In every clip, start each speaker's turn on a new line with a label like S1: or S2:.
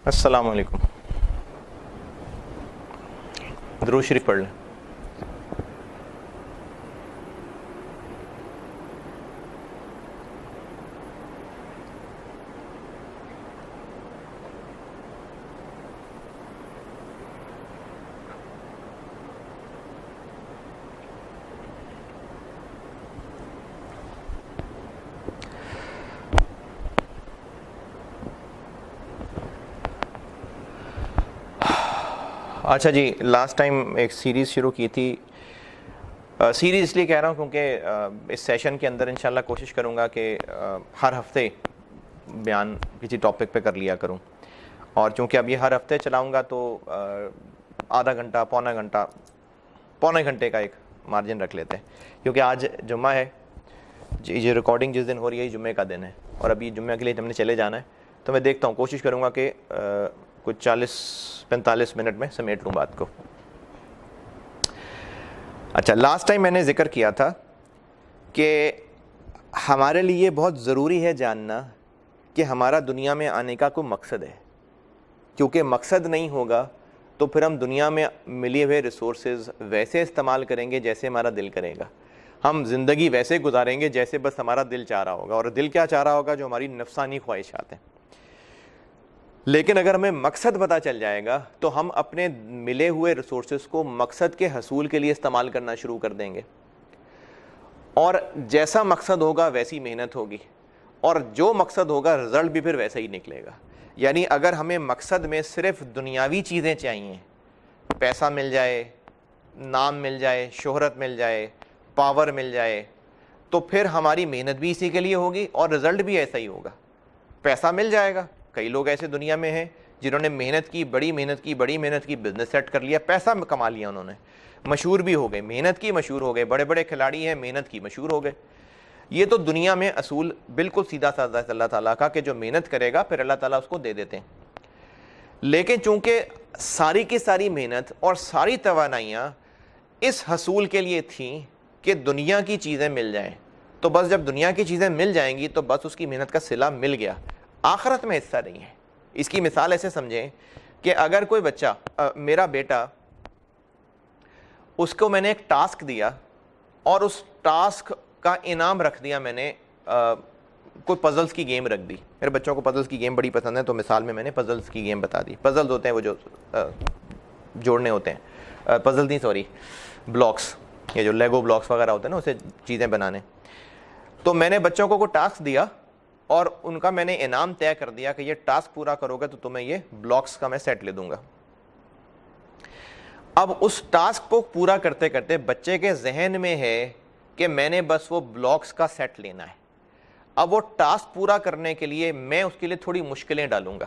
S1: السلام علیکم. درود شریف پڑھ لیں. اچھا جی، لاسٹ ٹائم ایک سیریز شروع کی تھی. سیریز اس لیے کہہ رہا ہوں کیونکہ اس سیشن کے اندر انشاءاللہ کوشش کروں گا کہ ہر ہفتے بیان کسی ٹاپک پہ کر لیا کروں. اور چونکہ اب یہ ہر ہفتے چلاؤں گا تو آدھا گھنٹہ پونے گھنٹے کا ایک مارجن رکھ لیتے ہیں، کیونکہ آج جمعہ ہے. یہ ریکارڈنگ جس دن ہو رہی ہے جمعے کا دن ہے، اور ابھی جمعہ کے لیے ہم نے چلے جانا ہے. تو میں دیکھتا ہوں، کوشش کروں گا کہ کچھ 40-45 منٹ میں سمیٹ لوں بات کو. اچھا، لاسٹ ٹائم میں نے ذکر کیا تھا کہ ہمارے لیے بہت ضروری ہے جاننا کہ ہمارا دنیا میں آنے کا کوئی مقصد ہے، کیونکہ مقصد نہیں ہوگا تو پھر ہم دنیا میں ملے ہوئے ریسورسز ویسے استعمال کریں گے جیسے ہمارا دل کرے گا. ہم زندگی ویسے گزاریں گے جیسے بس ہمارا دل چاہ رہا ہوگا، اور دل کیا چاہ رہا ہوگا؟ جو ہماری نفسانی خواہشات ہیں. لیکن اگر ہمیں مقصد پتہ چل جائے گا تو ہم اپنے ملے ہوئے ریسورسز کو مقصد کے حصول کے لیے استعمال کرنا شروع کر دیں گے، اور جیسا مقصد ہوگا ویسی محنت ہوگی، اور جو مقصد ہوگا رزلٹ بھی پھر ویسا ہی نکلے گا. یعنی اگر ہمیں مقصد میں صرف دنیاوی چیزیں چاہیے، پیسہ مل جائے، نام مل جائے، شہرت مل جائے، پاور مل جائے، تو پھر ہماری محنت بھی اسی کے لیے ہوگی اور رزلٹ بھی ایسا ہی ہوگا. پیسہ مل جائے گا. کئی لوگ ایسے دنیا میں ہیں جنہوں نے محنت کی، بڑی محنت کی، بزنس سیٹ کر لیا، پیسہ کما لیا انہوں نے، مشہور بھی ہو گئے، محنت کی مشہور ہو گئے، بڑے بڑے کھلاڑی ہیں، محنت کی مشہور ہو گئے. یہ تو دنیا میں اصول بالکل سیدھا سادہ ہے اللہ تعالیٰ کا، کہ جو محنت کرے گا پھر اللہ تعالیٰ اس کو دے دیتے ہیں. لیکن چونکہ ساری کی ساری محنت اور ساری توانائیاں اس حصول کے لیے تھیں کہ دنیا کی چیزیں مل جائیں، تو بس جب دنیا کی چیزیں مل جائیں گی تو بس اس کی محنت کا صلہ مل گیا، آخرت میں حصہ نہیں ہے. اس کی مثال ایسے سمجھیں کہ اگر کوئی بچہ، میرا بیٹا، اس کو میں نے ایک ٹاسک دیا اور اس ٹاسک کا انعام رکھ دیا، میں نے کوئی پزلز کی گیم رکھ دی. میرے بچوں کو پزلز کی گیم بڑی پسند ہے، تو مثال میں نے پزلز کی گیم بتا دی. پزلز ہوتے ہیں وہ جو جوڑنے ہوتے ہیں، پزل نہیں سوری بلاکس، یہ جو لیگو بلاکس وغیرہ ہوتے ہیں نا، اسے چیزیں بنانے. تو میں نے بچوں کو کوئی ٹاسک دیا اور ان کا میں نے انعام طے کر دیا کہ یہ ٹاسک پورا کرو گے تو تمہیں یہ بلاکس کا میں سیٹ لے دوں گا. اب اس ٹاسک کو پورا کرتے کرتے بچے کے ذہن میں ہے کہ میں نے بس وہ بلاکس کا سیٹ لینا ہے. اب وہ ٹاسک پورا کرنے کے لیے میں اس کے لیے تھوڑی مشکلیں ڈالوں گا،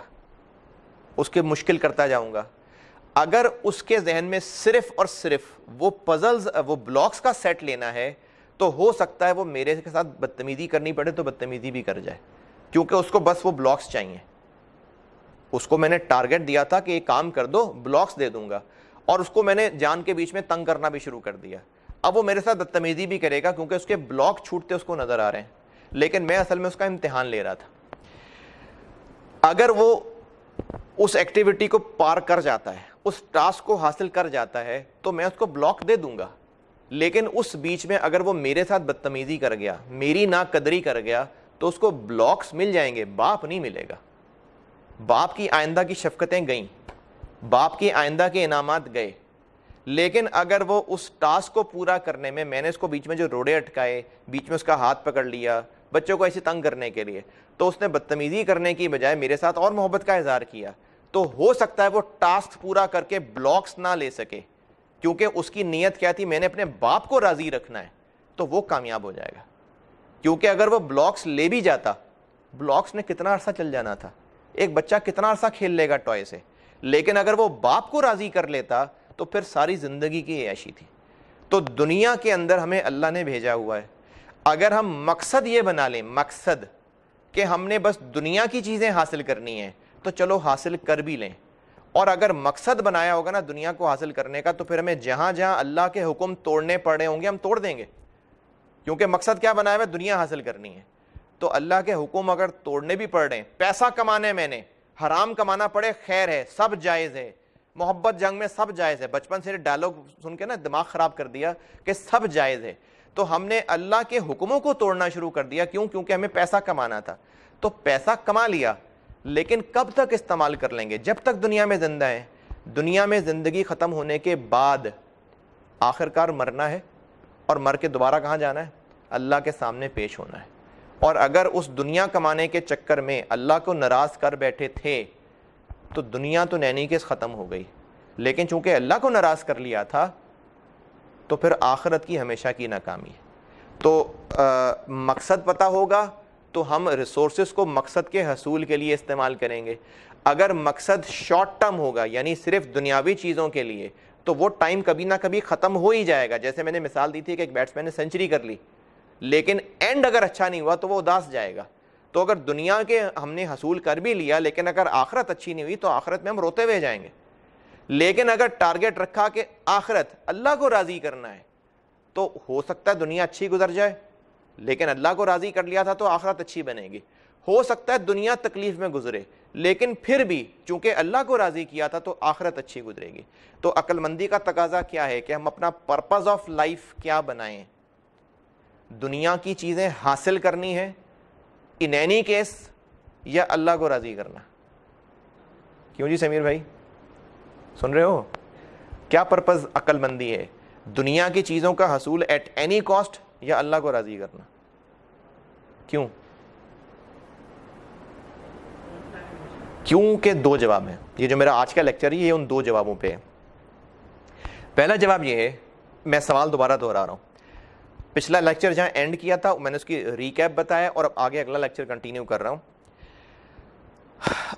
S1: اس کے مشکل کرتا جاؤں گا. اگر اس کے ذہن میں صرف اور صرف وہ پزلز، وہ بلاکس کا سیٹ لینا ہے، تو ہو سکتا ہے وہ میرے کے ساتھ بدتمیزی کرنی پڑے تو بدتمیزی بھی کر جائے، کیونکہ اس کو بس وہ بلاکس چاہیے. اس کو میں نے ٹارگٹ دیا تھا کہ یہ کام کر دو، بلاکس دے دوں گا، اور اس کو میں نے جان کے بیچ میں تنگ کرنا بھی شروع کر دیا. اب وہ میرے ساتھ بدتمیزی بھی کرے گا کیونکہ اس کے بلاک چھوٹتے اس کو نظر آ رہے ہیں، لیکن میں اصل میں اس کا امتحان لے رہا تھا. اگر وہ اس ایکٹیویٹی کو پار کر جاتا ہے، اس ٹاسک کو حاصل کر جاتا ہے، تو میں اس کو بلاک دے دوں گا. لیکن اس بیچ میں اگر وہ میرے ساتھ بدتمیزی کر گیا، میری ناقدری کر گیا، تو اس کو بلاکس مل جائیں گے، باپ نہیں ملے گا. باپ کی آئندہ کی شفقتیں گئیں، باپ کی آئندہ کے انعامات گئے. لیکن اگر وہ اس ٹاسک کو پورا کرنے میں نے اس کو بیچ میں جو روڑے اٹکائے، بیچ میں اس کا ہاتھ پکڑ لیا بچوں کو ایسے تنگ کرنے کے لیے، تو اس نے بدتمیزی کرنے کی بجائے میرے ساتھ اور محبت کا اظہار کیا، تو ہو سکتا ہے وہ ٹاسک پورا کر کے بلاکس نہ لے سکے، کیونکہ اس کی نیت کیا تھی؟ میں نے اپنے باپ کو راضی رکھنا ہے. تو وہ کامیاب ہو جائے گا. کیونکہ اگر وہ بلاکس لے بھی جاتا، بلاکس نے کتنا عرصہ چل جانا تھا، ایک بچہ کتنا عرصہ کھیل لے گا ٹوائے سے. لیکن اگر وہ باپ کو راضی کر لیتا تو پھر ساری زندگی کی عیاشی تھی. تو دنیا کے اندر ہمیں اللہ نے بھیجا ہوا ہے. اگر ہم مقصد یہ بنا لیں، مقصد کہ ہم نے بس دنیا کی چیزیں حاصل کرنی ہیں، تو چلو حاصل کر بھی لیں. اور اگر مقصد بنایا ہوگا نا دنیا کو حاصل کرنے کا، تو پھر ہمیں جہاں جہاں اللہ کے حکم توڑنے پڑے ہوں گے ہم توڑ دیں گے، کیونکہ مقصد کیا بنایا ہوا ہے؟ دنیا حاصل کرنی ہے. تو اللہ کے حکم اگر توڑنے بھی پڑ رہے ہیں، پیسہ کمانے میں نے حرام کمانا پڑے خیر ہے، سب جائز ہے، محبت جنگ میں سب جائز ہے، بچپن سے ڈائلاگ سن کے نا دماغ خراب کر دیا کہ سب جائز ہے، تو ہم نے اللہ کے حکموں کو توڑنا شروع کر دیا. کیوں؟ کیونکہ ہمیں پیسہ کمانا تھا. تو پیسہ کما لیا، لیکن کب تک استعمال کر لیں گے؟ جب تک دنیا میں زندہ ہیں. دنیا میں زندگی ختم ہونے کے بعد آخر کار مرنا ہے، اور مر کے دوبارہ کہاں جانا ہے؟ اللہ کے سامنے پیش ہونا ہے. اور اگر اس دنیا کمانے کے چکر میں اللہ کو ناراض کر بیٹھے تھے تو دنیا تو نینی کیس ختم ہو گئی، لیکن چونکہ اللہ کو ناراض کر لیا تھا تو پھر آخرت کی ہمیشہ کی ناکامی ہے. تو مقصد پتہ ہوگا تو ہم ریسورسز کو مقصد کے حصول کے لیے استعمال کریں گے. اگر مقصد شارٹ ٹرم ہوگا، یعنی صرف دنیاوی چیزوں کے لیے، تو وہ ٹائم کبھی نہ کبھی ختم ہو ہی جائے گا. جیسے میں نے مثال دی تھی کہ ایک بیٹسمین نے سینچری کر لی، لیکن اینڈ اگر اچھا نہیں ہوا تو وہ اداس جائے گا. تو اگر دنیا کے ہم نے حصول کر بھی لیا، لیکن اگر آخرت اچھی نہیں ہوئی تو آخرت میں ہم روتے ہوئے جائیں گے. لیکن اگر ٹارگٹ رکھا کہ آخرت اللہ کو راضی کرنا ہے، تو ہو سکتا ہے دنیا اچھی گزر جائے، لیکن اللہ کو راضی کر لیا تھا تو آخرت اچھی بنے گی. ہو سکتا ہے دنیا تکلیف میں گزرے، لیکن پھر بھی چونکہ اللہ کو راضی کیا تھا تو آخرت اچھی گزرے گی. تو عقل مندی کا تقاضا کیا ہے کہ ہم اپنا پرپز آف لائف کیا بنائیں. دنیا کی چیزیں حاصل کرنی ہے ان اینی کیس، یا اللہ کو راضی کرنا؟ کیوں جی سمیر بھائی سن رہے ہو؟ کیا پرپز عقل مندی ہے؟ دنیا کی چیزوں کا حصول ایٹ اینی کاسٹ یا اللہ کو راضی کرنا؟ کیوں؟ کیوں کے دو جواب ہیں. یہ جو میرا آج کا لیکچر ہے یہ ان دو جوابوں پہ ہے. پہلا جواب یہ ہے، میں سوال دوبارہ دہرا رہا ہوں. پچھلا لیکچر جہاں اینڈ کیا تھا میں نے اس کی ریکیپ بتایا، اور اب آگے اگلا لیکچر کنٹینیو کر رہا ہوں.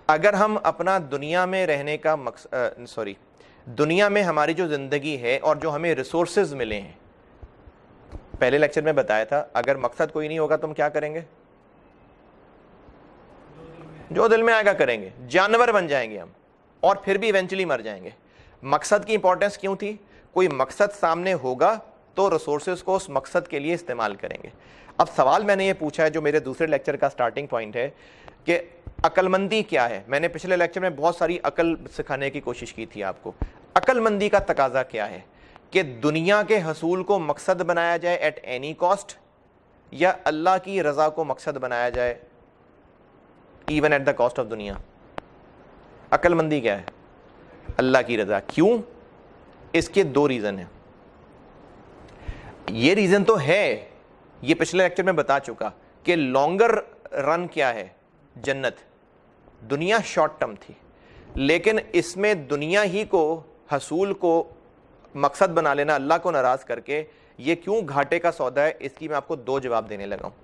S1: اگر ہم اپنا دنیا میں رہنے کا دنیا میں ہماری جو زندگی ہے اور جو ہمیں ریسورسز ملے ہیں، پہلے لیکچر میں بتایا تھا اگر مقصد کوئی نہیں ہوگا تو ہم کیا کریں گے؟ جو دل میں آئے گا کریں گے، جانور بن جائیں گے ہم، اور پھر بھی ایونچولی مر جائیں گے. مقصد کی امپورٹنس کیوں تھی؟ کوئی مقصد سامنے ہوگا تو ریسورسز کو اس مقصد کے لیے استعمال کریں گے. اب سوال میں نے یہ پوچھا ہے جو میرے دوسرے لیکچر کا سٹارٹنگ پوائنٹ ہے کہ عقل مندی کیا ہے. میں نے پچھلے لیکچر میں بہت ساری عقل سکھانے کی کوشش کی تھی آپ کو. عقل مندی کا تقاضا کیا ہے کہ دنیا کے حصول کو مقصد بنایا جائے ایٹ اینی کاسٹ، یا اللہ کی رضا کو مقصد بنایا جائے even at the cost of دنیا. عقل مندی کیا ہے؟ اللہ کی رضا. کیوں؟ اس کے دو ریزن ہیں. یہ ریزن تو ہے، یہ پچھلے لیکچر میں بتا چکا کہ لانگر رن کیا ہے؟ جنت. دنیا شارٹ ٹرم تھی، لیکن اس میں دنیا ہی کو حصول کو مقصد بنا لینا اللہ کو ناراض کر کے یہ کیوں گھاٹے کا سودا ہے؟ اس کی میں آپ کو دو جواب دینے لگا ہوں.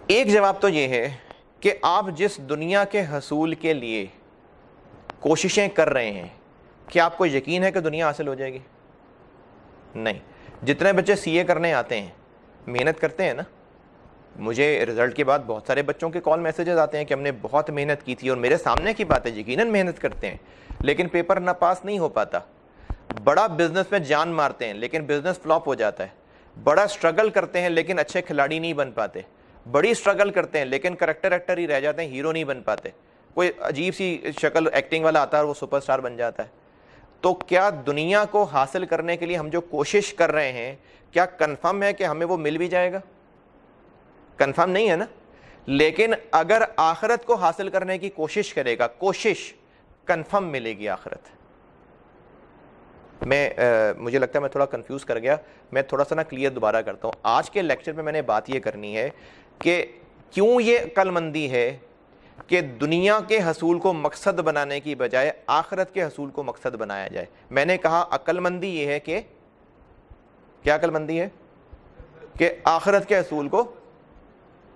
S1: ایک جواب تو یہ ہے کہ آپ جس دنیا کے حصول کے لیے کوششیں کر رہے ہیں، کیا آپ کو یقین ہے کہ دنیا حاصل ہو جائے گی؟ نہیں. جتنے بچے سی اے کرنے آتے ہیں محنت کرتے ہیں نا. مجھے رزلٹ کے بعد بہت سارے بچوں کے کال میسیجز آتے ہیں کہ ہم نے بہت محنت کی تھی، اور میرے سامنے کی بات ہے یقیناً محنت کرتے ہیں، لیکن پیپر نہ پاس نہیں ہو پاتا. بڑا بزنس میں جان مارتے ہیں لیکن بزنس فلاپ ہو جاتا ہے. بڑا اسٹرگل کرتے ہیں لیکن اچھے کھلاڑی نہیں بن پاتے. بڑی اسٹرگل کرتے ہیں لیکن کریکٹر ایکٹر ہی رہ جاتے ہیں، ہیرو نہیں بن پاتے. کوئی عجیب سی شکل ایکٹنگ والا آتا ہے اور وہ سپر اسٹار بن جاتا ہے. تو کیا دنیا کو حاصل کرنے کے لیے ہم جو کوشش کر رہے ہیں کیا کنفرم ہے کہ ہمیں وہ مل بھی جائے گا؟ کنفرم نہیں ہے نا. لیکن اگر آخرت کو حاصل کرنے کی کوشش کرے گا، کوشش کنفرم ملے گی آخرت. مجھے لگتا ہے میں تھوڑا کنفیوز کر گیا، میں تھوڑا سا نا کلیئر دوبارہ کرتا ہوں. آج کے لیکچر میں نے بات یہ کرنی ہے کہ کیوں یہ عقل مندی ہے کہ دنیا کے حصول کو مقصد بنانے کی بجائے آخرت کے حصول کو مقصد بنایا جائے. میں نے کہا عقل مندی یہ ہے کہ کیا عقل مندی ہے؟ کہ آخرت کے حصول کو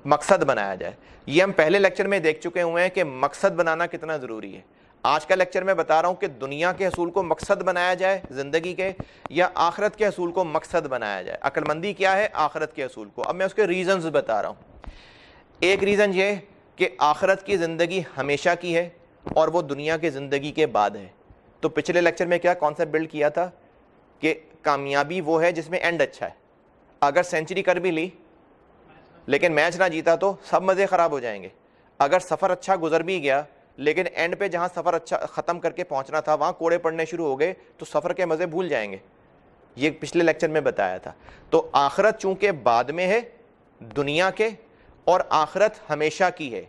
S1: مقصد بنایا جائے. یہ ہم پہلے لیکچر میں دیکھ چکے ہوئے ہیں کہ مقصد بنانا کتنا ضروری ہے. آج کا لیکچر میں بتا رہا ہوں کہ دنیا کے حصول کو مقصد بنایا جائے زندگی کے، یا آخرت کے حصول کو مقصد بنایا جائے. عقل مندی کیا ہے؟ آخرت کے حصول کو. اب میں اس کے ریزنز بتا رہا ہوں. ایک ریزن یہ کہ آخرت کی زندگی ہمیشہ کی ہے اور وہ دنیا کی زندگی کے بعد ہے. تو پچھلے لیکچر میں کیا کانسیپٹ بلڈ کیا تھا کہ کامیابی وہ ہے جس میں اینڈ اچھا ہے. اگر سینچری کر بھی لی لیکن میچ نہ جیتا تو سب مزے خراب ہو جائیں گے. اگر سفر اچھا گزر بھی گیا لیکن اینڈ پہ جہاں سفر اچھا ختم کر کے پہنچنا تھا وہاں کوڑے پڑنے شروع ہو گئے تو سفر کے مزے بھول جائیں گے. یہ پچھلے لیکچر میں بتایا تھا. تو آخرت چونکہ بعد میں ہے دنیا کے, اور آخرت ہمیشہ کی ہے,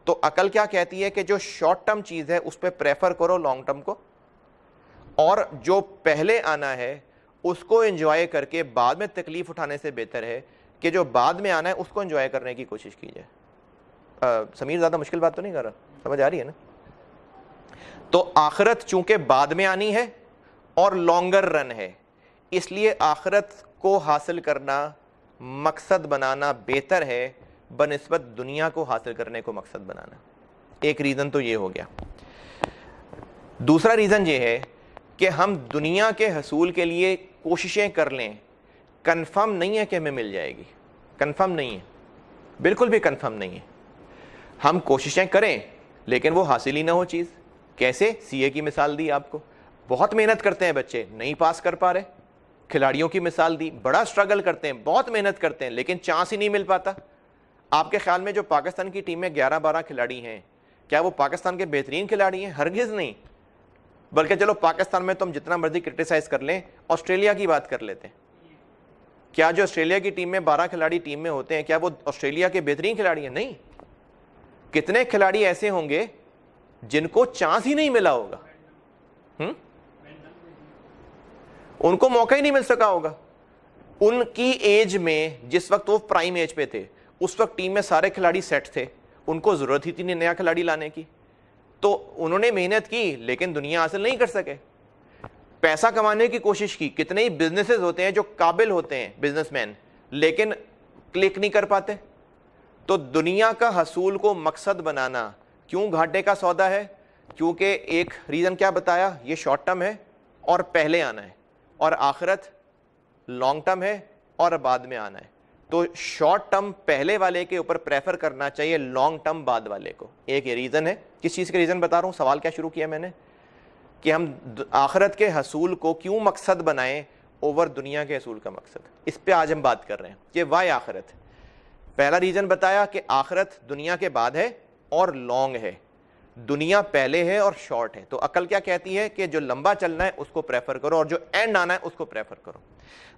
S1: تو عقل کیا کہتی ہے کہ جو شارٹ ٹرم چیز ہے اس پہ پریفر کرو لانگ ٹرم کو, اور جو پہلے آنا ہے اس کو انجوائے کر کے بعد میں تکلیف اٹھانے سے بہتر ہے کہ جو بعد میں آنا ہے اس کو انجوائے کرنے کی کوشش کی جائے. سمیر زیادہ مشکل بات تو نہیں کر رہا, سمجھ آ رہی ہے نا؟ تو آخرت چونکہ بعد میں آنی ہے اور لانگر رن ہے, اس لیے آخرت کو حاصل کرنا مقصد بنانا بہتر ہے بنسبت دنیا کو حاصل کرنے کو مقصد بنانا. ایک ریزن تو یہ ہو گیا. دوسرا ریزن یہ ہے کہ ہم دنیا کے حصول کے لیے کوششیں کر لیں, کنفرم نہیں ہے کہ ہمیں مل جائے گی, کنفرم نہیں ہے, بالکل بھی کنفرم نہیں ہے. ہم کوششیں کریں لیکن وہ حاصل ہی نہ ہو چیز. کیسے؟ سی اے کی مثال دی آپ کو, بہت محنت کرتے ہیں بچے نہیں پاس کر پا رہے. کھلاڑیوں کی مثال دی, بڑا سٹرگل کرتے ہیں بہت محنت کرتے ہیں لیکن چانس ہی نہیں مل پاتا. آپ کے خیال میں جو پاکستان کی ٹیم میں 11-12 کھلاڑی ہیں کیا وہ پاکستان کے بہترین کھلاڑی ہیں؟ ہرگز نہیں. بلکہ چلو پاکستان میں تم جتنا مرضی کرٹیسائز کر لیں, آسٹریلیا کی بات کر لیتے ہیں. کیا جو آسٹریلیا کی ٹیم میں 12 کھلاڑی ٹیم میں ہوتے ہیں کیا وہ آسٹریلیا کے بہترین کھلاڑی ہیں؟ نہیں. کتنے کھلاڑی ایسے ہوں گے جن کو چانس ہی نہیں ملا ہوگا, ان کو موقع ہی نہیں مل سکا ہوگا. ان کی ایج میں جس وقت وہ پرائم ایج پہ تھے اس وقت ٹیم میں سارے کھلاڑی سیٹ تھے, ان کو ضرورت ہی تھی نہیں نیا کھلاڑی لانے کی, تو انہوں نے محنت کی لیکن دنیا حاصل نہیں کر سکے. پیسہ کمانے کی کوشش کی, کتنے ہی بزنسز ہوتے ہیں جو قابل ہوتے ہیں بزنس مین لیکن کلک نہیں کر پاتے. تو دنیا کا حصول کو مقصد بنانا کیوں گھاٹے کا سودا ہے؟ کیونکہ ایک ریزن کیا بتایا, یہ شارٹ ٹرم ہے اور پہلے آنا ہے, اور آخرت لانگ ٹرم ہے اور بعد میں آنا ہے. تو شارٹ ٹرم پہلے والے کے اوپر پریفر کرنا چاہیے, لانگ ٹرم بعد والے کو. ایک یہ ریزن ہے. کس چیز کے ریزن بتا رہا ہوں؟ سوال کیا شروع کیا میں نے کہ ہم آخرت کے حصول کو کیوں مقصد بنائیں اوور دنیا کے حصول کا مقصد. اس پہ آج ہم بات کر رہے ہیں کہ وائی آخرت. پہلا ریزن بتایا کہ آخرت دنیا کے بعد ہے اور لانگ ہے, دنیا پہلے ہے اور شارٹ ہے. تو عقل کیا کہتی ہے کہ جو لمبا چلنا ہے اس کو پریفر کرو اور جو اینڈ آنا ہے اس کو پریفر کرو.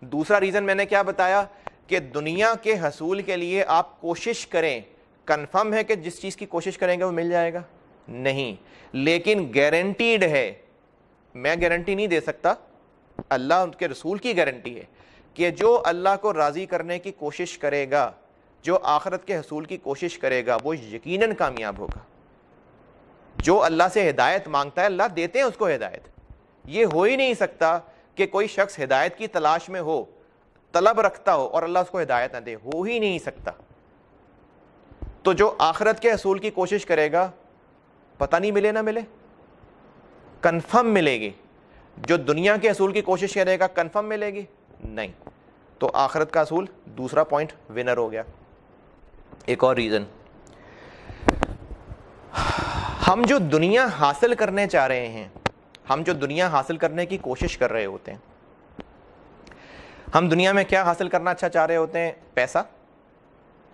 S1: دوسرا ریزن میں نے کیا بتایا کہ دنیا کے حصول کے لیے آپ کوشش کریں, کنفرم ہے کہ جس چیز کی کوشش کریں گے وہ مل جائے گا؟ نہیں, لیکن گارنٹیڈ ہے. میں گارنٹی نہیں دے سکتا, اللہ ان کے رسول کی گارنٹی ہے کہ جو اللہ کو راضی کرنے کی کوشش کرے گا, جو آخرت کے حصول کی کوشش کرے گا, وہ یقیناً کامیاب ہوگا. جو اللہ سے ہدایت مانگتا ہے اللہ دیتے ہیں اس کو ہدایت. یہ ہو ہی نہیں سکتا کہ کوئی شخص ہدایت کی تلاش میں ہو, طلب رکھتا ہو اور اللہ اس کو ہدایت نہ دے, ہو ہی نہیں سکتا. تو جو آخرت کے حصول کی کوشش کرے گا پتہ نہیں ملے نہ ملے, کنفرم ملے گی. جو دنیا کے حصول کی کوشش کرے گا کنفرم ملے گی نہیں. تو آخرت کا حصول دوسرا پوائنٹ ونر ہو گیا. ایک اور ریزن, ہم جو دنیا حاصل کرنے چاہ رہے ہیں, ہم جو دنیا حاصل کرنے کی کوشش کر رہے ہوتے ہیں, ہم دنیا میں کیا حاصل کرنا اچھا چاہ رہے ہوتے ہیں؟ پیسہ,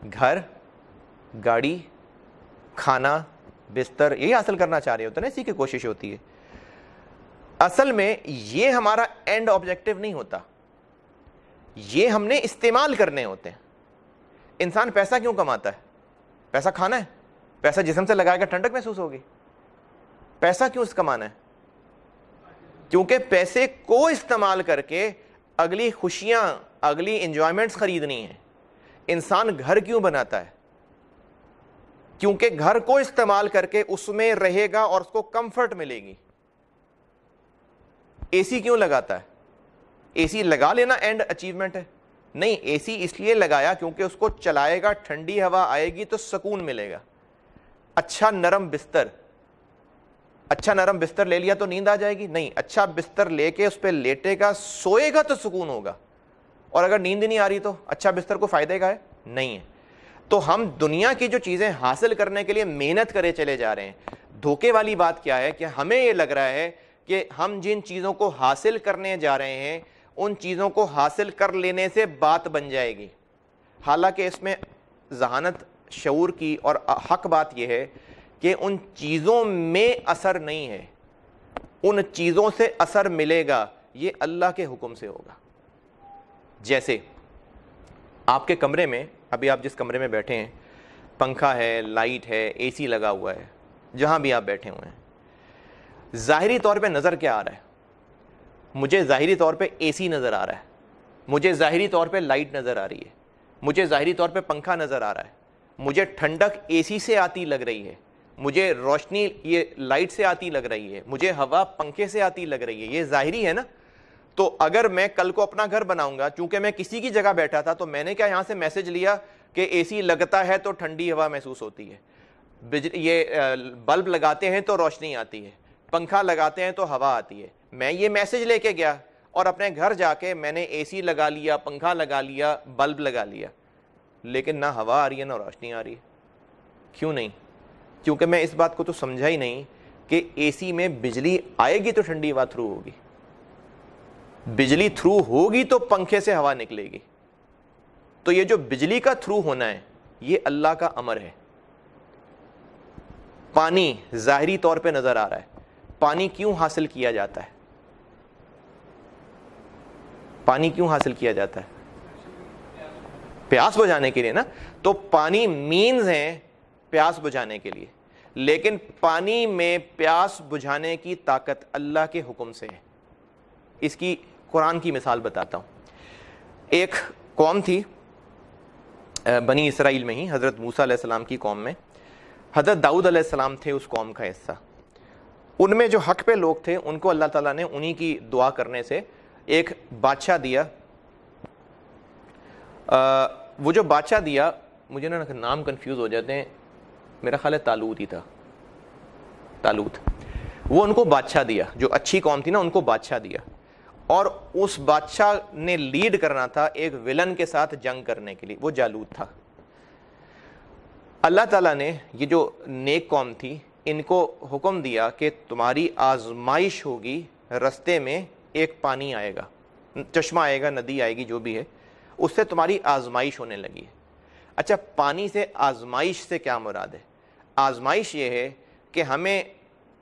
S1: گھر, گاڑی, کھانا, بستر, یہی حاصل کرنا چاہ رہے ہوتے ہیں نا, اسی کی کوشش ہوتی ہے. اصل میں یہ ہمارا اینڈ آبجیکٹو نہیں ہوتا, یہ ہم نے استعمال کرنے ہوتے ہیں. انسان پیسہ کیوں کماتا ہے؟ پیسہ کھانا ہے, پیسہ جسم سے لگائے گا ٹھنڈک محسوس ہوگی. پیسہ کیوں کمانا ہے؟ کیونکہ پیسے کو استعمال کر کے اگلی خوشیاں, اگلی انجوائمنٹس خریدنی ہیں. انسان گھر کیوں بناتا ہے؟ کیونکہ گھر کو استعمال کر کے اس میں رہے گا اور اس کو کمفرٹ ملے گی. اے سی کیوں لگاتا ہے؟ اے سی لگا لینا اینڈ اچیومنٹ ہے؟ نہیں, اے سی اس لیے لگایا کیونکہ اس کو چلائے گا, ٹھنڈی ہوا آئے گی تو سکون ملے گا. اچھا نرم بستر, اچھا نرم بستر لے لیا تو نیند آ جائے گی؟ نہیں, اچھا بستر لے کے اس پہ لیٹے گا, سوئے گا تو سکون ہوگا. اور اگر نیند نہیں آ رہی تو اچھا بستر کو فائدے کا ہے؟ نہیں ہے. تو ہم دنیا کی جو چیزیں حاصل کرنے کے لیے محنت کرے چلے جا رہے ہیں. دھوکے والی بات کیا ہے کہ ہمیں یہ لگ رہا ہے کہ ہم جن چیزوں کو حاصل کرنے جا رہے ہیں ان چیزوں کو حاصل کر لینے سے بات بن جائے گی. حالانکہ اس میں ذہانت شعور کی اور حق بات یہ ہے کہ ان چیزوں میں اثر نہیں ہے، ان چیزوں سے اثر ملے گا یہ اللہ کے حکم سے ہوگا۔ جیسے آپ کے کمرے میں، ابھی آپ جس کمرے میں بیٹھے ہیں، پنکھا ہے، لائٹ ہے، اے سی لگا ہوا ہے، جہاں بھی آپ بیٹھے ہوئے ہیں، ظاہری طور پہ نظر کیا آ رہا ہے؟ مجھے ظاہری طور پہ اے سی نظر آ رہا ہے، مجھے ظاہری طور پہ لائٹ نظر آ رہی ہے، مجھے ظاہری طور پہ پنکھا نظر آ رہا ہے، مجھے ٹھنڈک اے سی سے آتی لگ رہی ہے، مجھے روشنی یہ لائٹ سے آتی لگ رہی ہے، مجھے ہوا پنکھے سے آتی لگ رہی ہے، یہ ظاہری ہے نا۔ تو اگر میں کل کو اپنا گھر بناؤں گا، چونکہ میں کسی کی جگہ بیٹھا تھا تو میں نے کیا یہاں سے میسج لیا کہ اے سی لگتا ہے تو ٹھنڈی ہوا محسوس ہوتی ہے، یہ بلب لگاتے ہیں تو روشنی آتی ہے، پنکھا لگاتے ہیں تو ہوا آتی ہے، میں یہ میسج لے کے گیا اور اپنے گھر جا کے میں نے اے سی لگا لیا، پنکھا لگا لیا، بلب لگا لیا، لیکن نہ ہوا آ رہی ہے نہ روشنی آ رہی ہے۔ کیوں نہیں؟ کیونکہ میں اس بات کو تو سمجھا ہی نہیں کہ اے سی میں بجلی آئے گی تو ٹھنڈی ہوا تھرو ہوگی، بجلی تھرو ہوگی تو پنکھے سے ہوا نکلے گی۔ تو یہ جو بجلی کا تھرو ہونا ہے یہ اللہ کا امر ہے۔ پانی ظاہری طور پہ نظر آ رہا ہے، پانی کیوں حاصل کیا جاتا ہے؟ پانی کیوں حاصل کیا جاتا ہے؟ پیاس بجھانے کے لیے نا۔ تو پانی مینز ہیں پیاس بجھانے کے لیے، لیکن پانی میں پیاس بجھانے کی طاقت اللہ کے حکم سے ہے۔ اس کی قرآن کی مثال بتاتا ہوں۔ ایک قوم تھی بنی اسرائیل میں ہی، حضرت موسیٰ علیہ السلام کی قوم میں، حضرت داؤد علیہ السلام تھے اس قوم کا حصہ۔ ان میں جو حق پہ لوگ تھے ان کو اللہ تعالیٰ نے انہی کی دعا کرنے سے ایک بادشاہ دیا۔ وہ جو بادشاہ دیا، مجھے نا نام کنفیوز ہو جاتے ہیں، میرا خیال ہے طالوت ہی تھا، طالوت۔ وہ ان کو بادشاہ دیا، جو اچھی قوم تھی نا ان کو بادشاہ دیا، اور اس بادشاہ نے لیڈ کرنا تھا ایک ولن کے ساتھ جنگ کرنے کے لیے، وہ جالوت تھا۔ اللہ تعالیٰ نے یہ جو نیک قوم تھی ان کو حکم دیا کہ تمہاری آزمائش ہوگی، رستے میں ایک پانی آئے گا، چشمہ آئے گا، ندی آئے گی، جو بھی ہے، اس سے تمہاری آزمائش ہونے لگی ہے۔ اچھا، پانی سے آزمائش سے کیا مراد ہے؟ آزمائش یہ ہے کہ ہمیں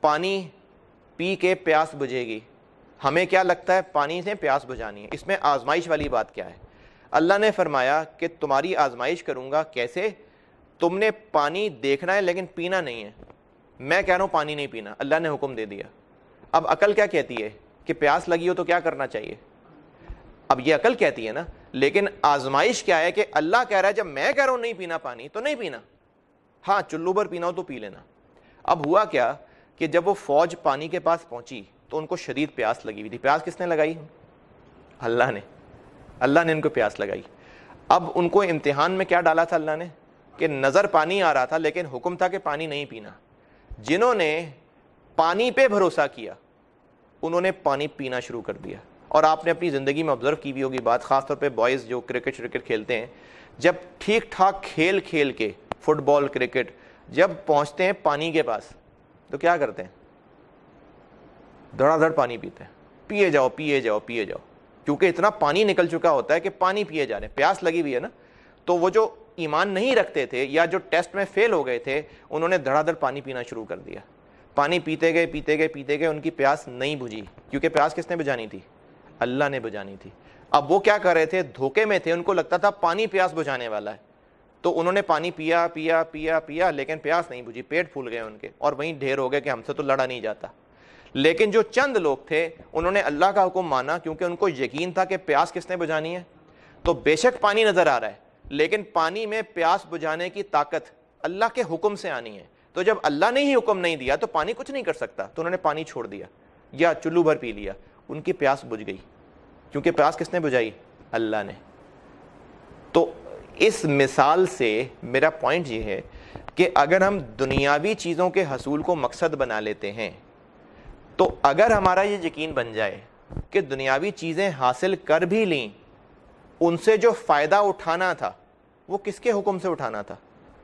S1: پانی پی کے پیاس بجھے گی، ہمیں کیا لگتا ہے پانی سے پیاس بجھانی ہے، اس میں آزمائش والی بات کیا ہے؟ اللہ نے فرمایا کہ تمہاری آزمائش کروں گا، کیسے؟ تم نے پانی دیکھنا ہے لیکن پینا نہیں ہے، میں کہہ رہا ہوں پانی نہیں پینا، اللہ نے حکم دے دیا۔ اب عقل کیا کہتی ہے کہ پیاس لگی ہو تو کیا کرنا چاہیے؟ اب یہ عقل کہتی ہے نا، لیکن آزمائش کیا ہے کہ اللہ کہہ رہا ہے جب میں کہہ رہا ہوں نہیں پینا پانی تو نہیں پینا، ہاں چلو بھر پینا ہو تو پی لینا۔ اب ہوا کیا کہ جب وہ فوج پانی کے پاس پہنچی تو ان کو شدید پیاس لگی ہوئی تھی۔ پیاس کس نے لگائی؟ اللہ نے ان کو پیاس لگائی۔ اب ان کو امتحان میں کیا ڈالا تھا اللہ نے کہ نظر پانی آ رہا تھا لیکن حکم تھا کہ پانی نہیں پینا۔ جنہوں نے پانی پہ بھروسہ کیا انہوں نے پانی پینا شروع کر دیا۔ اور آپ نے اپنی زندگی میں آبزرو کی بھی ہوگی بات، خاص طور پہ بوائز جو کرکٹ کھیلتے ہیں، جب ٹھیک ٹھاک کھیل کے فٹ بال کرکٹ جب پہنچتے ہیں پانی کے پاس تو کیا کرتے ہیں؟ دھڑا دھڑ پانی پیتے ہیں، پیے جاؤ پیے جاؤ پیے جاؤ، کیونکہ اتنا پانی نکل چکا ہوتا ہے کہ پانی پیے جا رہے ہیں، پیاس لگی ہوئی ہے نا۔ تو وہ جو ایمان نہیں رکھتے تھے یا جو ٹیسٹ میں فیل ہو گئے تھے انہوں نے دھڑا دھڑ پانی پینا شروع کر دیا۔ پانی پیتے گئے ان کی پیاس نہیں بجھی، کیونکہ پیاس کس نے بجھانی تھی؟ اللہ نے بجھانی تھی۔ اب وہ کیا کر رہے تھے؟ دھوکے میں تھے، ان کو لگتا تھا پانی پیاس بجھانے والا ہے، تو انہوں نے پانی پیا پیا پیا پیا لیکن پیاس نہیں بجھی، پیٹ پھول گئے ان کے، اور وہیں ڈھیر ہو گئے کہ ہم سے تو لڑا نہیں جاتا۔ لیکن جو چند لوگ تھے انہوں نے اللہ کا حکم مانا، کیونکہ ان کو یقین تھا کہ پیاس کس نے بجھانی ہے۔ تو بے شک پانی نظر آ رہا ہے لیکن پانی میں پیاس بجھانے کی طاقت اللہ کے حکم سے آنی ہے۔ تو جب اللہ نے ہی حکم نہیں دیا تو پانی کچھ نہیں کر سکتا، تو انہوں نے پانی چھوڑ دیا یا چلو بھر پی لیا، ان کی پیاس بجھ گئی، کیونکہ پیاس کس نے بجھائی؟ اللہ نے۔ تو اس مثال سے میرا پوائنٹ یہ ہے کہ اگر ہم دنیاوی چیزوں کے حصول کو مقصد بنا لیتے ہیں تو اگر ہمارا یہ یقین بن جائے کہ دنیاوی چیزیں حاصل کر بھی لیں، ان سے جو فائدہ اٹھانا تھا وہ کس کے حکم سے اٹھانا تھا؟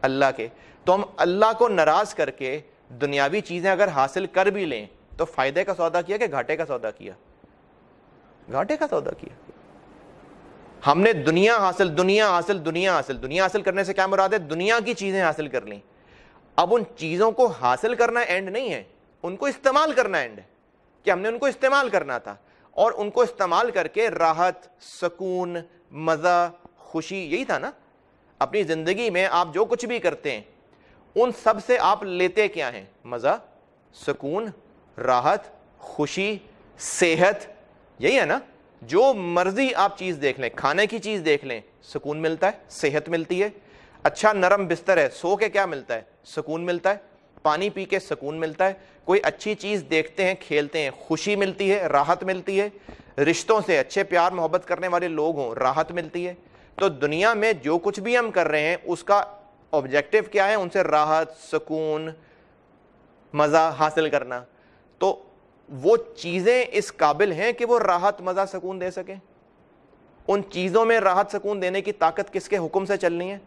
S1: اللہ کے۔ تو ہم اللہ کو ناراض کر کے دنیاوی چیزیں اگر حاصل کر بھی لیں تو فائدے کا سودا کیا کہ گھاٹے کا سودا کیا؟ گھاٹے کا سودا کیا۔ ہم نے دنیا حاصل دنیا حاصل دنیا حاصل دنیا حاصل کرنے سے کیا مراد ہے؟ دنیا کی چیزیں حاصل کر لیں. اب ان چیزوں کو حاصل کرنا اینڈ نہیں ہے, ان کو استعمال کرنا اینڈ ہے, کہ ہم نے ان کو استعمال کرنا تھا, اور ان کو استعمال کر کے راحت, سکون, مزہ, خوشی, یہی تھا نا. اپنی زندگی میں آپ جو کچھ بھی کرتے ہیں ان سب سے آپ لیتے کیا ہیں؟ مزہ, سکون, راحت, خوشی, صحت, یہی ہے نا. جو مرضی آپ چیز دیکھ لیں, کھانے کی چیز دیکھ لیں, سکون ملتا ہے, صحت ملتی ہے. اچھا نرم بستر ہے, سو کے کیا ملتا ہے؟ سکون ملتا ہے. پانی پی کے سکون ملتا ہے. کوئی اچھی چیز دیکھتے ہیں, کھیلتے ہیں, خوشی ملتی ہے, راحت ملتی ہے. رشتوں سے اچھے پیار محبت کرنے والے لوگ ہوں, راحت ملتی ہے. تو دنیا میں جو کچھ بھی ہم کر رہے ہیں اس کا آبجیکٹو کیا ہے؟ ان سے راحت, سکون, مزہ حاصل کرنا. تو وہ چیزیں اس قابل ہیں کہ وہ راحت, مزہ, سکون دے سکیں؟ ان چیزوں میں راحت سکون دینے کی طاقت کس کے حکم سے چلنی ہے؟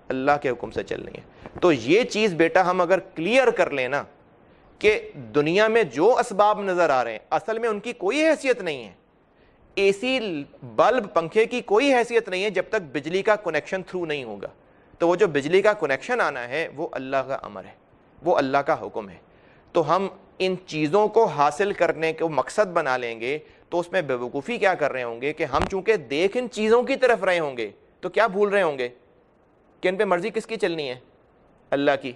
S1: اللہ کے حکم سے چلنی ہے. تو یہ چیز بیٹا ہم اگر کلیئر کر لیں نا کہ دنیا میں جو اسباب نظر آ رہے ہیں اصل میں ان کی کوئی حیثیت نہیں ہے. اے سی, بلب, پنکھے کی کوئی حیثیت نہیں ہے جب تک بجلی کا کنیکشن تھرو نہیں ہوگا. تو وہ جو بجلی کا کنیکشن آنا ہے وہ اللہ کا امر ہے, وہ اللہ کا حکم ہے. تو ہم ان چیزوں کو حاصل کرنے کو مقصد بنا لیں گے تو اس میں بے وقوفی کیا کر رہے ہوں گے کہ ہم چونکہ دیکھ ان چیزوں کی طرف رہے ہوں گے تو کیا بھول رہے ہوں گے کہ ان پہ مرضی کس کی چلنی ہے؟ اللہ کی.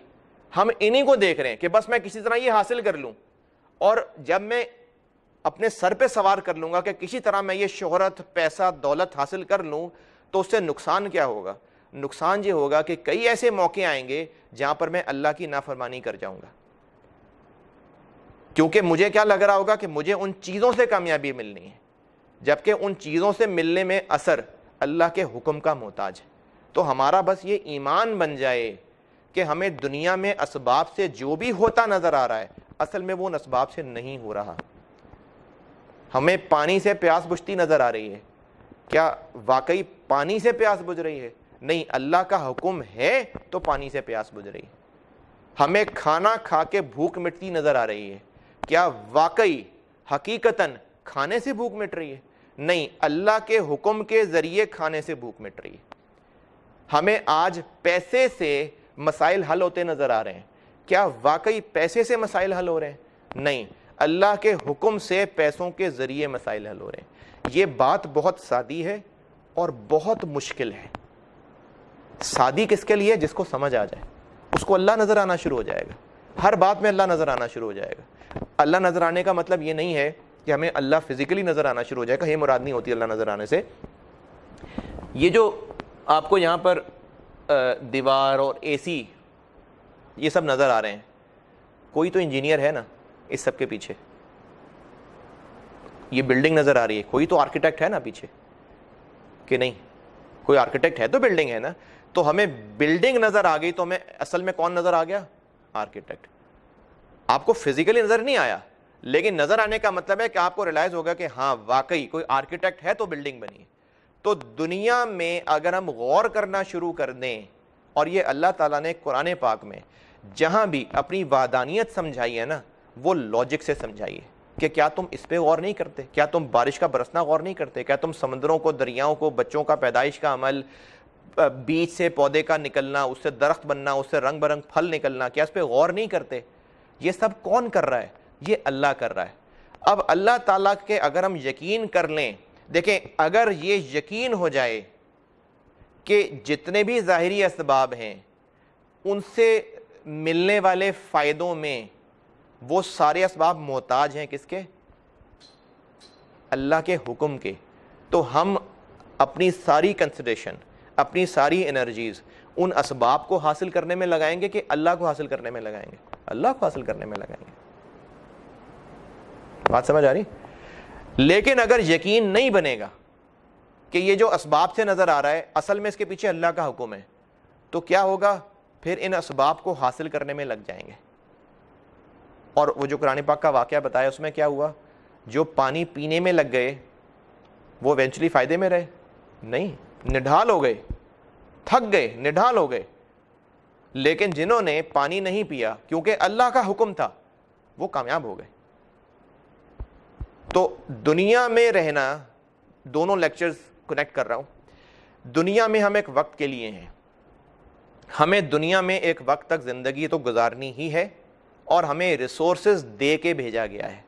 S1: ہم انہی کو دیکھ رہے ہیں کہ بس میں کسی طرح یہ حاصل کر لوں, اور جب میں اپنے سر پہ سوار کر لوں گا کہ کسی طرح میں یہ شہرت, پیسہ, دولت حاصل کر لوں تو اس سے نقصان کیا ہوگا؟ نقصان یہ ہوگا کہ کئی ایسے موقع آئیں گے جہاں پر میں اللہ کی نافرمانی کر جاؤں گا, کیونکہ مجھے کیا لگ رہا ہوگا کہ مجھے ان چیزوں سے کامیابی ملنی ہے, جبکہ ان چیزوں سے ملنے میں اثر اللہ کے حکم کا محتاج ہے. تو ہمارا بس یہ ایمان بن جائے کہ ہمیں دنیا میں اسباب سے جو بھی ہوتا نظر آ رہا ہے اصل میں وہ ان اسباب سے نہیں ہو رہا. ہمیں پانی سے پیاس بجھتی نظر آ رہی ہے, کیا واقعی پانی سے پیاس بجھ رہی ہے؟ نہیں, اللہ کا حکم ہے تو پانی سے پیاس بجھ رہی ہے. ہمیں کھانا کھا کے بھوک مٹتی نظر آ رہی ہے, کیا واقعی حقیقتاً کھانے سے بھوک مٹ رہی ہے؟ نہیں, اللہ کے حکم کے ذریعے کھانے سے بھوک مٹ رہی ہے. ہمیں آج پیسے سے مسائل حل ہوتے نظر آ رہے ہیں, کیا واقعی پیسے سے مسائل حل ہو رہے ہیں؟ نہیں, اللہ کے حکم سے پیسوں کے ذریعے مسائل حل ہو رہے ہیں. یہ بات بہت سادی ہے اور بہت مشکل ہے. سادی کس کے لیے؟ جس کو سمجھ آ جائے, اس کو اللہ نظر آنا شروع ہو جائے گا. ہر بات میں اللہ نظر آنا شروع ہو جائے گا. اللہ نظر آنے کا مطلب یہ نہیں ہے کہ ہمیں اللہ فزیکلی نظر آنا شروع ہو جائے گا, یہ مراد نہیں ہوتی اللہ نظر آنے سے. یہ جو آپ کو یہاں پر دیوار اور اے سی یہ سب نظر آ رہے ہیں, کوئی تو انجینئر ہے نا اس سب کے پیچھے. یہ بلڈنگ نظر آ رہی ہے, کوئی تو آرکیٹیکٹ ہے نا پیچھے, کہ نہیں؟ کوئی آرکیٹیکٹ ہے تو بلڈنگ ہے نا. تو ہمیں بلڈنگ نظر آ گئی تو ہمیں اصل میں کون نظر آ گیا؟ آرکیٹیکٹ. آپ کو فزیکلی نظر نہیں آیا, لیکن نظر آنے کا مطلب ہے کہ آپ کو ریلائز ہوگا کہ ہاں واقعی کوئی آرکیٹیکٹ ہے تو بلڈنگ بنی ہے. تو دنیا میں اگر ہم غور کرنا شروع کر دیں, اور یہ اللہ تعالیٰ نے قرآن پاک میں جہاں بھی اپنی وحدانیت سمجھائی ہے نا وہ لاجک سے سمجھائی ہے کہ کیا تم اس پہ غور نہیں کرتے؟ کیا تم بارش کا برسنا غور نہیں کرتے؟ کیا تم سمندروں کو, دریاؤں کو, بچوں کا پیدائش کا عمل, بیج سے پودے کا نکلنا, اس سے درخت بننا, اس سے رنگ برنگ پھل نکلنا, کیا اس پہ غور نہیں کرتے؟ یہ سب کون کر رہا ہے؟ یہ اللہ کر رہا ہے. اب اللہ تعالیٰ کے اگر ہم یقین کر لیں, دیکھیں اگر یہ یقین ہو جائے کہ جتنے بھی ظاہری اسباب ہیں ان سے ملنے والے فائدوں میں وہ سارے اسباب محتاج ہیں کس کے؟ اللہ کے حکم کے. تو ہم اپنی ساری کنسیڈریشن, اپنی ساری انرجیز ان اسباب کو حاصل کرنے میں لگائیں گے کہ اللہ کو حاصل کرنے میں لگائیں گے؟ اللہ کو حاصل کرنے میں لگائیں گے. بات سمجھ آ رہی؟ لیکن اگر یقین نہیں بنے گا کہ یہ جو اسباب سے نظر آ رہا ہے اصل میں اس کے پیچھے اللہ کا حکم ہے, تو کیا ہوگا؟ پھر ان اسباب کو حاصل کرنے میں لگ جائیں گے. اور وہ جو قرآن پاک کا واقعہ بتایا اس میں کیا ہوا؟ جو پانی پینے میں لگ گئے وہ ایونچولی فائدے میں رہے؟ نہیں, نڈھال ہو گئے, تھک گئے, نڈھال ہو گئے. لیکن جنہوں نے پانی نہیں پیا کیونکہ اللہ کا حکم تھا وہ کامیاب ہو گئے. تو دنیا میں رہنا, دونوں لیکچرز کنیکٹ کر رہا ہوں, دنیا میں ہم ایک وقت کے لیے ہیں, ہمیں دنیا میں ایک وقت تک زندگی تو گزارنی ہی ہے, اور ہمیں ریسورسز دے کے بھیجا گیا ہے.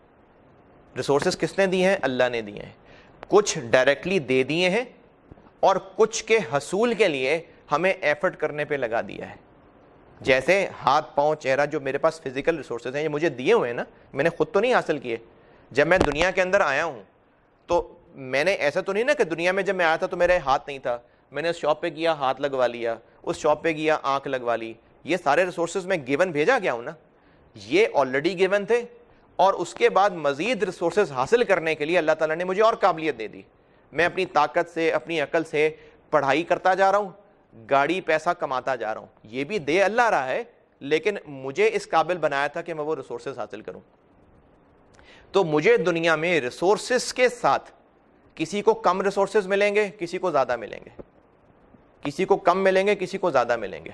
S1: ریسورسز کس نے دی ہیں؟ اللہ نے دیے ہیں. کچھ ڈائریکٹلی دے دیے ہیں اور کچھ کے حصول کے لیے ہمیں ایفرٹ کرنے پہ لگا دیا ہے. جیسے ہاتھ پاؤں چہرہ جو میرے پاس فزیکل ریسورسز ہیں, یہ مجھے دیے ہوئے ہیں نا, میں نے خود تو نہیں حاصل کیے. جب میں دنیا کے اندر آیا ہوں تو میں نے ایسا تو نہیں نا کہ دنیا میں جب میں آیا تھا تو میرے ہاتھ نہیں تھا, میں نے اس شاپ پہ گیا ہاتھ لگوا لیا, اس شاپ پہ گیا آنکھ لگوا لی. یہ سارے ریسورسز میں گیون بھیجا گیا ہوں نا, یہ آلریڈی گیون تھے, اور اس کے بعد مزید ریسورسز حاصل کرنے کے لیے اللہ تعالیٰ نے مجھے اور قابلیت دے دی. میں اپنی طاقت سے, اپنی عقل سے پڑھائی کرتا جا رہا ہوں, گاڑی پیسہ کماتا جا رہا ہوں. یہ بھی دے اللہ رہا ہے, لیکن مجھے اس قابل بنایا تھا کہ میں وہ ریسورسز حاصل کروں. تو مجھے دنیا میں ریسورسز کے ساتھ کسی کو کم ریسورسز ملیں گے, کسی کو زیادہ ملیں گے, کسی کو کم ملیں گے, کسی کو زیادہ ملیں گے.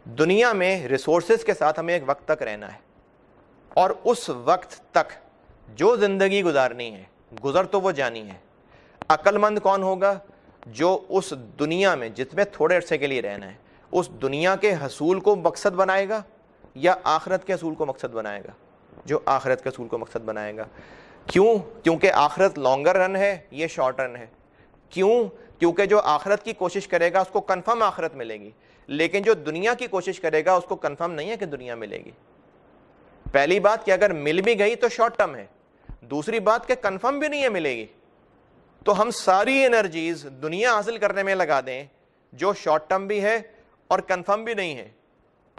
S1: دنیا میں ریسورسز کے ساتھ ہمیں ایک وقت تک رہنا ہے, اور اس وقت تک جو زندگی گزارنی ہے گزر تو وہ جانی ہے. عقل مند کون ہوگا؟ جو اس دنیا میں جس میں تھوڑے عرصے کے لیے رہنا ہے, اس دنیا کے حصول کو مقصد بنائے گا یا آخرت کے حصول کو مقصد بنائے گا؟ جو آخرت کے حصول کو مقصد بنائے گا. کیوں؟ کیونکہ آخرت لانگر رن ہے, یہ شارٹ رن ہے. کیوں؟ کیونکہ جو آخرت کی کوشش کرے گا اس کو کنفرم آخرت ملے گی, لیکن جو دنیا کی کوشش کرے گا اس کو کنفرم نہیں ہے کہ دنیا ملے گی. پہلی بات کہ اگر مل بھی گئی تو شارٹ ٹرم ہے, دوسری بات کہ کنفرم بھی نہیں ہے ملے گی. تو ہم ساری انرجیز دنیا حاصل کرنے میں لگا دیں جو شارٹ ٹرم بھی ہے اور کنفرم بھی نہیں ہے,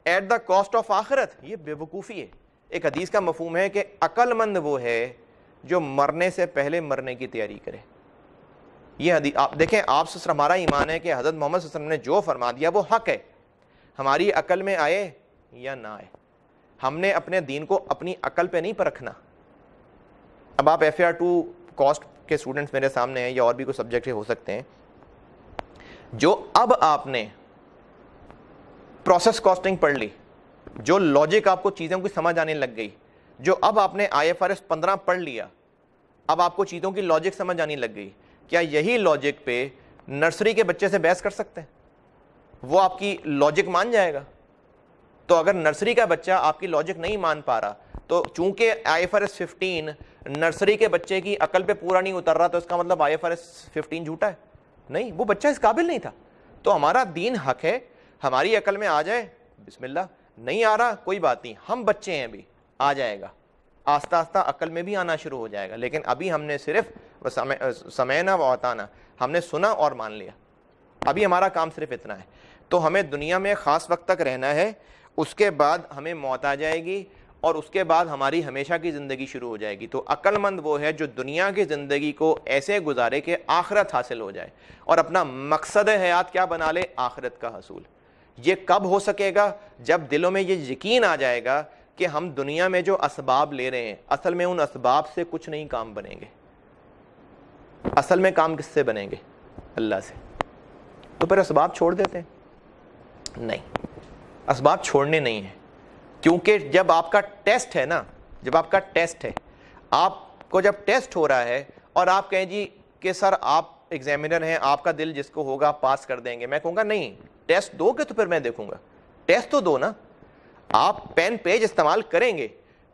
S1: ایٹ دا کاسٹ آف آخرت. یہ بے وقوفی ہے. ایک حدیث کا مفہوم ہے کہ عقل مند وہ ہے جو مرنے سے پہلے مرنے کی تیاری کرے. یہ حدیث آپ دیکھیں, آپ سے ہمارا ایمان ہے کہ حضرت محمد صلی اللہ علیہ وسلم نے جو فرما دیا وہ حق ہے, ہماری عقل میں آئے یا نہ آئے. ہم نے اپنے دین کو اپنی عقل پہ نہیں پرکھنا. اب آپ FAR2 کاسٹ کے اسٹوڈنٹس میرے سامنے ہیں, یا اور بھی کوئی سبجیکٹ ہو سکتے ہیں, جو اب آپ نے پروسیس کاسٹنگ پڑھ لی, جو لاجک آپ کو چیزوں کی سمجھ آنے لگ گئی, جو اب آپ نے IFRS 15 پڑھ لیا, اب آپ کو چیزوں کی لاجک سمجھ آنے لگ گئی, کیا یہی لاجک پہ نرسری کے بچے سے بحث کر سکتے ہیں؟ وہ آپ کی لاجک مان جائے گا؟ تو اگر نرسری کا بچہ آپ کی لاجک نہیں مان پا رہا, تو چونکہ IFRS 15 نرسری کے بچے کی عقل پہ پورا نہیں اتر رہا, تو اس کا مطلب IFRS 15 جھوٹا ہے؟ نہیں, وہ بچہ اس قابل نہیں تھا. تو ہمارا دین حق ہے, ہماری عقل میں آ جائے بسم اللہ, نہیں آ رہا کوئی بات نہیں, ہم بچے ہیں, بھی آ جائے گا, آہستہ آہستہ عقل میں بھی آنا شروع ہو جائے گا. لیکن ابھی ہم نے صرف سمعنا و اطعنا, ہم نے سنا اور مان لیا. ابھی ہمارا کام صرف اتنا ہے. تو ہمیں دنیا میں خاص وقت تک رہنا ہے, اس کے بعد ہمیں موت آ جائے گی, اور اس کے بعد ہماری ہمیشہ کی زندگی شروع ہو جائے گی. تو عقل مند وہ ہے جو دنیا کی زندگی کو ایسے گزارے کہ آخرت حاصل ہو جائے, اور اپنا مقصد حیات کیا بنا لے؟ آخرت کا حصول. یہ کب ہو سکے گا؟ جب دلوں میں یہ یقین آ جائے گا کہ ہم دنیا میں جو اسباب لے رہے ہیں, اصل میں ان اسباب سے کچھ نہیں کام بنیں گے. اصل میں کام کس سے بنیں گے؟ اللہ سے. تو پھر اسباب چھوڑ دیتے ہیں؟ نہیں, اسباب چھوڑنے نہیں ہیں. کیونکہ جب آپ کا ٹیسٹ ہے نا, جب آپ کا ٹیسٹ ہے, آپ کو جب ٹیسٹ ہو رہا ہے اور آپ کہیں جی کہ سر آپ ایگزامینر ہیں, آپ کا دل جس کو ہوگا پاس کر دیں گے, میں کہوں گا نہیں, ٹیسٹ دو گے تو پھر میں دیکھوں گا. ٹیسٹ تو دو نا. آپ پین پیج استعمال کریں گے,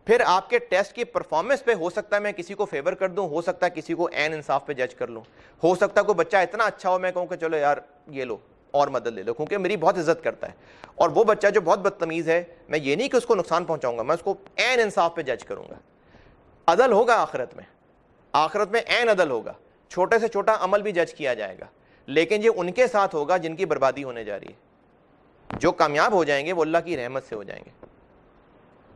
S1: پھر آپ کے ٹیسٹ کی پرفارمنس پہ ہو سکتا ہے میں کسی کو فیور کر دوں, ہو سکتا ہے کسی کو عین انصاف پہ جج کر لوں, ہو سکتا ہے کوئی بچہ اتنا اچھا ہو میں کہوں کہ چلو یار یہ لو اور مدد لے لو, کیونکہ میری بہت عزت کرتا ہے. اور وہ بچہ جو بہت بدتمیز ہے, میں یہ نہیں کہ اس کو نقصان پہنچاؤں گا, میں اس کو عین انصاف پہ جج کروں گا. عدل ہوگا آخرت میں, آخرت میں عین عدل ہوگا, چھوٹے سے چھوٹا عمل بھی جج کیا جائے گا, لیکن یہ ان کے ساتھ ہوگا جن کی بربادی ہونے جا رہی ہے. جو کامیاب ہو جائیں گے وہ اللہ کی رحمت سے ہو جائیں گے,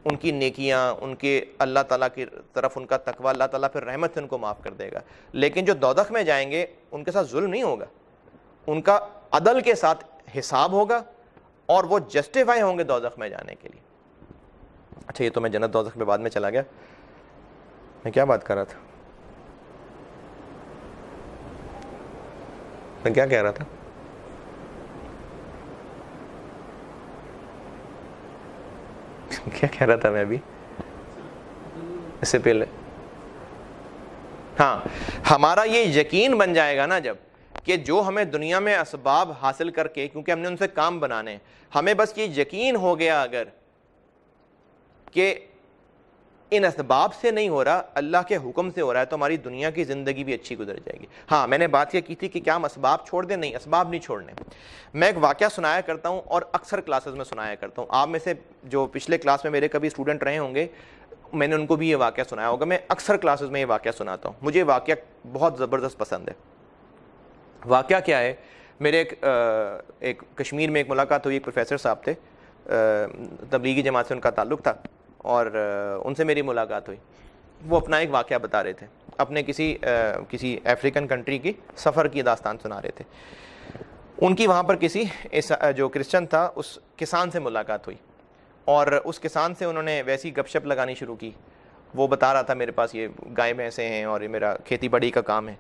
S1: ان کی نیکیاں, ان کے اللہ تعالیٰ کی طرف ان کا تقوی, اللہ تعالیٰ پھر رحمت سے ان کو معاف کر دے گا. لیکن جو دوزخ میں جائیں گے ان کے ساتھ ظلم نہیں ہوگا, ان کا عدل کے ساتھ حساب ہوگا, اور وہ جسٹیفائی ہوں گے دوزخ میں جانے کے لیے. اچھا یہ تو میں جنت دوزخ میں بعد میں چلا گیا, میں کیا بات کر رہا تھا, میں کیا کہہ رہا تھا؟ کیا کہہ رہا تھا میں ابھی اس سے پہلے؟ ہاں, ہمارا یہ یقین بن جائے گا نا جب کہ جو ہمیں دنیا میں اسباب حاصل کر کے, کیونکہ ہم نے ان سے کام بنانے, ہمیں بس یہ یقین ہو گیا اگر کہ ان اسباب سے نہیں ہو رہا, اللہ کے حکم سے ہو رہا ہے, تو ہماری دنیا کی زندگی بھی اچھی گزر جائے گی. ہاں میں نے بات یہ کی تھی کہ کیا ہم اسباب چھوڑ دیں؟ نہیں, اسباب نہیں چھوڑنے. میں ایک واقعہ سنایا کرتا ہوں اور اکثر کلاسز میں سنایا کرتا ہوں. آپ میں سے جو پچھلے کلاس میں میرے کبھی اسٹوڈنٹ رہے ہوں گے, میں نے ان کو بھی یہ واقعہ سنایا ہوگا. میں اکثر کلاسز میں یہ واقعہ سناتا ہوں, مجھے یہ واقعہ بہت زبردست پسند ہے. واقعہ کیا ہے, میرے ایک کشمیر میں ایک ملاقات ہوئی, ایک پروفیسر صاحب تھے, تبلیغی جماعت سے ان کا تعلق تھا, اور ان سے میری ملاقات ہوئی. وہ اپنا ایک واقعہ بتا رہے تھے, اپنے کسی افریقن کنٹری کی سفر کی داستان سنا رہے تھے. ان کی وہاں پر کسی جو کرسچن تھا اس کسان سے ملاقات ہوئی, اور اس کسان سے انہوں نے ویسی گپ شپ لگانی شروع کی. وہ بتا رہا تھا میرے پاس یہ گائے بھینسیں ہیں اور یہ میرا کھیتی باڑی کا کام ہے.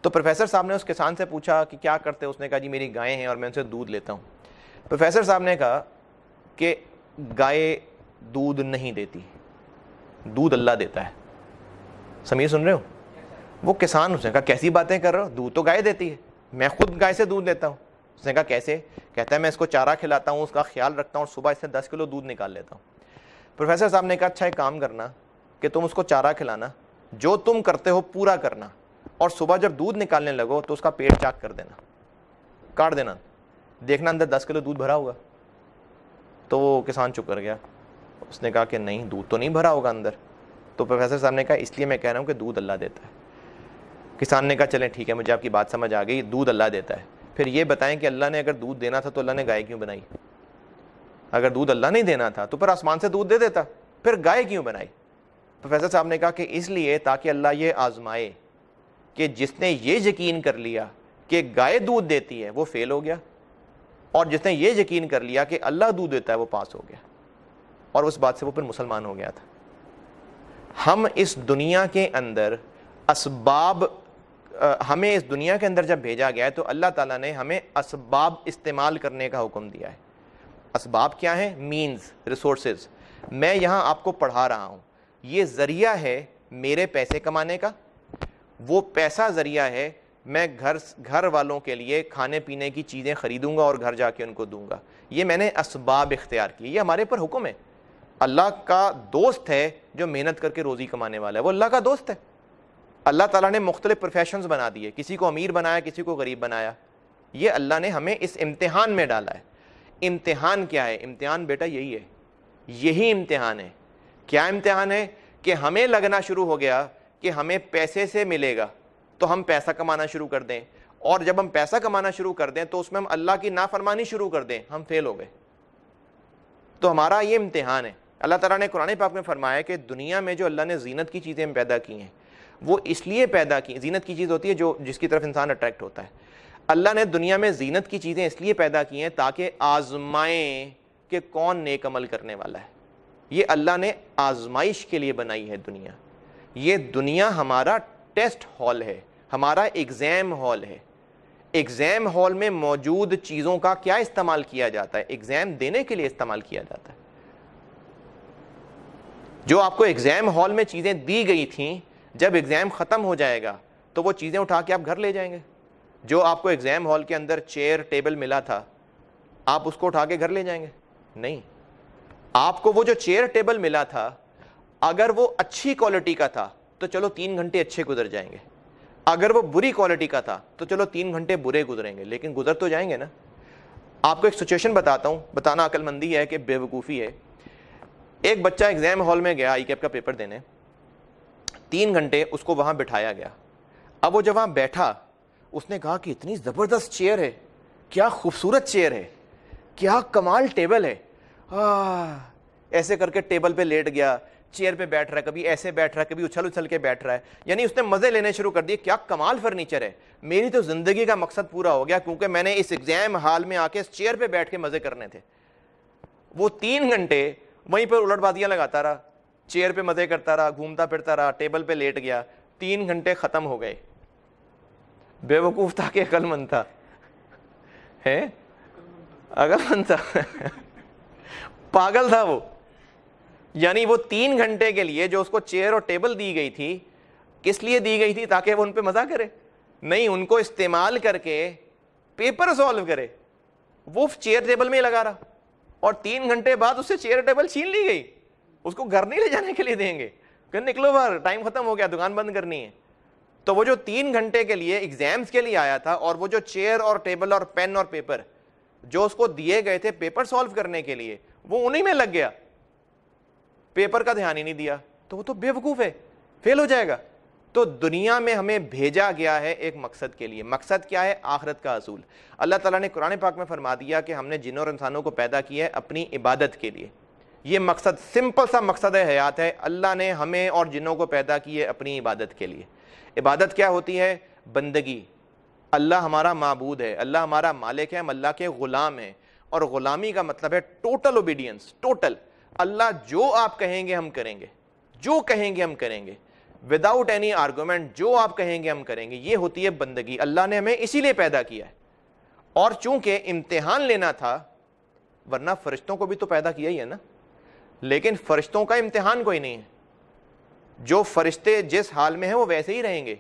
S1: تو پروفیسر صاحب نے اس کسان سے پوچھا کہ کیا کرتے؟ اس نے کہا جی میری گائیں ہیں اور میں ان سے دودھ لیتا ہوں. پروفیسر صاحب نے کہا کہ گائے دودھ نہیں دیتی, دودھ اللہ دیتا ہے. سمیر سن رہے ہو؟ وہ کسان, اس نے کہا کیسی باتیں کر رہے ہو, دودھ تو گائے دیتی ہے, میں خود گائے سے دودھ لیتا ہوں. اس نے کہا کیسے؟ کہتا ہے میں اس کو چارہ کھلاتا ہوں, اس کا خیال رکھتا ہوں, اور صبح اس سے 10 کلو دودھ نکال لیتا ہوں. پروفیسر صاحب نے کہا اچھا ایک کام کرنا کہ تم اس کو چارہ کھلانا, جو تم کرتے ہو پورا کرنا, اور صبح جب دودھ نکالنے لگو تو اس کا پیٹ چاک کر دینا, کاٹ دینا, دیکھنا اندر 10 کلو دودھ بھرا ہوگا. تو وہ کسان چپ کر گیا. اس نے کہا کہ نہیں, دودھ تو نہیں بھرا ہوگا اندر. تو پروفیسر صاحب نے کہا اس لیے میں کہہ رہا ہوں کہ دودھ اللہ دیتا ہے. کسان نے کہا چلیں ٹھیک ہے, مجھے آپ کی بات سمجھ آ گئی, دودھ اللہ دیتا ہے. پھر یہ بتائیں کہ اللہ نے اگر دودھ دینا تھا تو اللہ نے گائے کیوں بنائی؟ اگر دودھ اللہ نہیں دینا تھا تو پھر آسمان سے دودھ دے دیتا, پھر گائے کیوں بنائی؟ پروفیسر صاحب نے کہا کہ اس لیے تاکہ اللہ یہ آزمائے کہ جس نے یہ یقین کر لیا کہ گائے دودھ دیتی ہے وہ فیل ہو گیا, اور جس نے یہ یقین کر لیا کہ اللہ دودھ دیتا ہے وہ پاس ہو گیا. اور اس بات سے وہ پھر مسلمان ہو گیا تھا. ہم اس دنیا کے اندر اسباب, ہمیں اس دنیا کے اندر جب بھیجا گیا ہے تو اللہ تعالیٰ نے ہمیں اسباب استعمال کرنے کا حکم دیا ہے. اسباب کیا ہیں؟ Means, resources. میں یہاں آپ کو پڑھا رہا ہوں, یہ ذریعہ ہے میرے پیسے کمانے کا, وہ پیسہ ذریعہ ہے میں گھر والوں کے لیے کھانے پینے کی چیزیں خریدوں گا اور گھر جا کے ان کو دوں گا. یہ میں نے اسباب اختیار کیے, یہ ہمارے پر حکم ہے. اللہ کا دوست ہے جو محنت کر کے روزی کمانے والا ہے, وہ اللہ کا دوست ہے. اللہ تعالیٰ نے مختلف پروفیشنز بنا دیے, کسی کو امیر بنایا, کسی کو غریب بنایا. یہ اللہ نے ہمیں اس امتحان میں ڈالا ہے. امتحان کیا ہے؟ امتحان بیٹا یہی ہے, یہی امتحان ہے. کیا امتحان ہے؟ کہ ہمیں لگنا شروع ہو گیا کہ ہمیں پیسے سے ملے گا تو ہم پیسہ کمانا شروع کر دیں, اور جب ہم پیسہ کمانا شروع کر دیں تو اس میں ہم اللہ کی نافرمانی شروع کر دیں, ہم فیل ہو گئے. تو ہمارا یہ امتحان ہے. اللہ تعالیٰ نے قرآن پاک میں فرمایا کہ دنیا میں جو اللہ نے زینت کی چیزیں پیدا کی ہیں وہ اس لیے پیدا کی, زینت کی چیز ہوتی ہے جو جس کی طرف انسان اٹریکٹ ہوتا ہے. اللہ نے دنیا میں زینت کی چیزیں اس لیے پیدا کی ہیں تاکہ آزمائیں کہ کون نیک عمل کرنے والا ہے. یہ اللہ نے آزمائش کے لیے بنائی ہے دنیا. یہ دنیا ہمارا ٹیسٹ ہال ہے, ہمارا ایگزام ہال ہے. ایگزام ہال میں موجود چیزوں کا کیا استعمال کیا جاتا ہے؟ ایگزام دینے کے لیے استعمال کیا جاتا ہے. جو آپ کو ایگزام ہال میں چیزیں دی گئی تھیں, جب ایگزام ختم ہو جائے گا تو وہ چیزیں اٹھا کے آپ گھر لے جائیں گے. جو آپ کو ایگزام ہال کے اندر چیئر ٹیبل ملا تھا, آپ اس کو اٹھا کے گھر لے جائیں گے؟ نہیں. آپ کو وہ جو چیئر ٹیبل ملا تھا اگر وہ اچھی کوالٹی کا تھا تو چلو 3 گھنٹے اچھے گزر جائیں گے, اگر وہ بری کوالٹی کا تھا تو چلو 3 گھنٹے برے گزریں گے, لیکن گزر تو جائیں گے نا. آپ کو ایک سچویشن بتاتا ہوں, بتانا عقل مندی ہے کہ بے وقوفی ہے. ایک بچہ ایگزام ہال میں گیا آئی کیپ کا پیپر دینے, 3 گھنٹے اس کو وہاں بٹھایا گیا. اب وہ جب وہاں بیٹھا اس نے کہا کہ اتنی زبردست چیئر ہے, کیا خوبصورت چیئر ہے, کیا کمال ٹیبل ہے. ایسے کر کے ٹیبل پہ لیٹ گیا, چیئر پہ بیٹھ رہا ہے, کبھی ایسے بیٹھ رہا ہے, کبھی اچھل اچھل کے بیٹھ رہا ہے. یعنی اس نے مزے لینے شروع کر دیے, کیا کمال فرنیچر ہے, میری تو زندگی کا مقصد پورا ہو گیا کیونکہ میں نے اس ایگزام ہال میں آ کے اس چیئر پہ بیٹھ کے مزے کرنے تھے. وہ 3 گھنٹے وہیں پر الٹ بازیاں لگاتا رہا, چیئر پہ مزے کرتا رہا, گھومتا پھرتا رہا, ٹیبل پہ لیٹ گیا. 3 گھنٹے ختم ہو گئے. بے وقوف تھا کہ عقل مند تھا؟ ہے عقل مند تھا, پاگل تھا وہ. یعنی وہ 3 گھنٹے کے لیے جو اس کو چیئر اور ٹیبل دی گئی تھی, کس لیے دی گئی تھی؟ تاکہ وہ ان پہ مزہ کرے. نہیں ان کو استعمال کر کے پیپر سالو کرے. وہ چیئر ٹیبل میں ہی لگا رہا اور 3 گھنٹے بعد اس سے چیئر ٹیبل چھین لی گئی. اس کو گھر نہیں لے جانے کے لیے دیں گے کہ نکلو باہر, ٹائم ختم ہو گیا, دکان بند کرنی ہے. تو وہ جو 3 گھنٹے کے لیے ایگزامز کے لیے آیا تھا, اور وہ جو چیئر اور ٹیبل اور پین اور پیپر جو اس کو دیے گئے تھے پیپر سالو کرنے کے لیے, وہ انہی میں لگ گیا, پیپر کا دھیان ہی نہیں دیا, تو وہ تو بے وقوف ہے, فیل ہو جائے گا. تو دنیا میں ہمیں بھیجا گیا ہے ایک مقصد کے لیے. مقصد کیا ہے؟ آخرت کا حصول. اللہ تعالیٰ نے قرآن پاک میں فرما دیا کہ ہم نے جنوں اور انسانوں کو پیدا کیا ہے اپنی عبادت کے لیے. یہ مقصد سمپل سا مقصد حیات ہے. اللہ نے ہمیں اور جنوں کو پیدا کیے اپنی عبادت کے لیے. عبادت کیا ہوتی ہے؟ بندگی. اللہ ہمارا معبود ہے, اللہ ہمارا مالک ہے, ہم اللہ کے غلام ہیں. اور غلامی کا مطلب ہے ٹوٹل اوبیڈینس, ٹوٹل. اللہ جو آپ کہیں گے ہم کریں گے, جو کہیں گے ہم کریں گے, وداؤٹ اینی آرگومنٹ, جو آپ کہیں گے ہم کریں گے. یہ ہوتی ہے بندگی. اللہ نے ہمیں اسی لیے پیدا کیا ہے. اور چونکہ امتحان لینا تھا, ورنہ فرشتوں کو بھی تو پیدا کیا ہی ہے نا, لیکن فرشتوں کا امتحان کوئی نہیں ہے. جو فرشتے جس حال میں ہیں وہ ویسے ہی رہیں گے.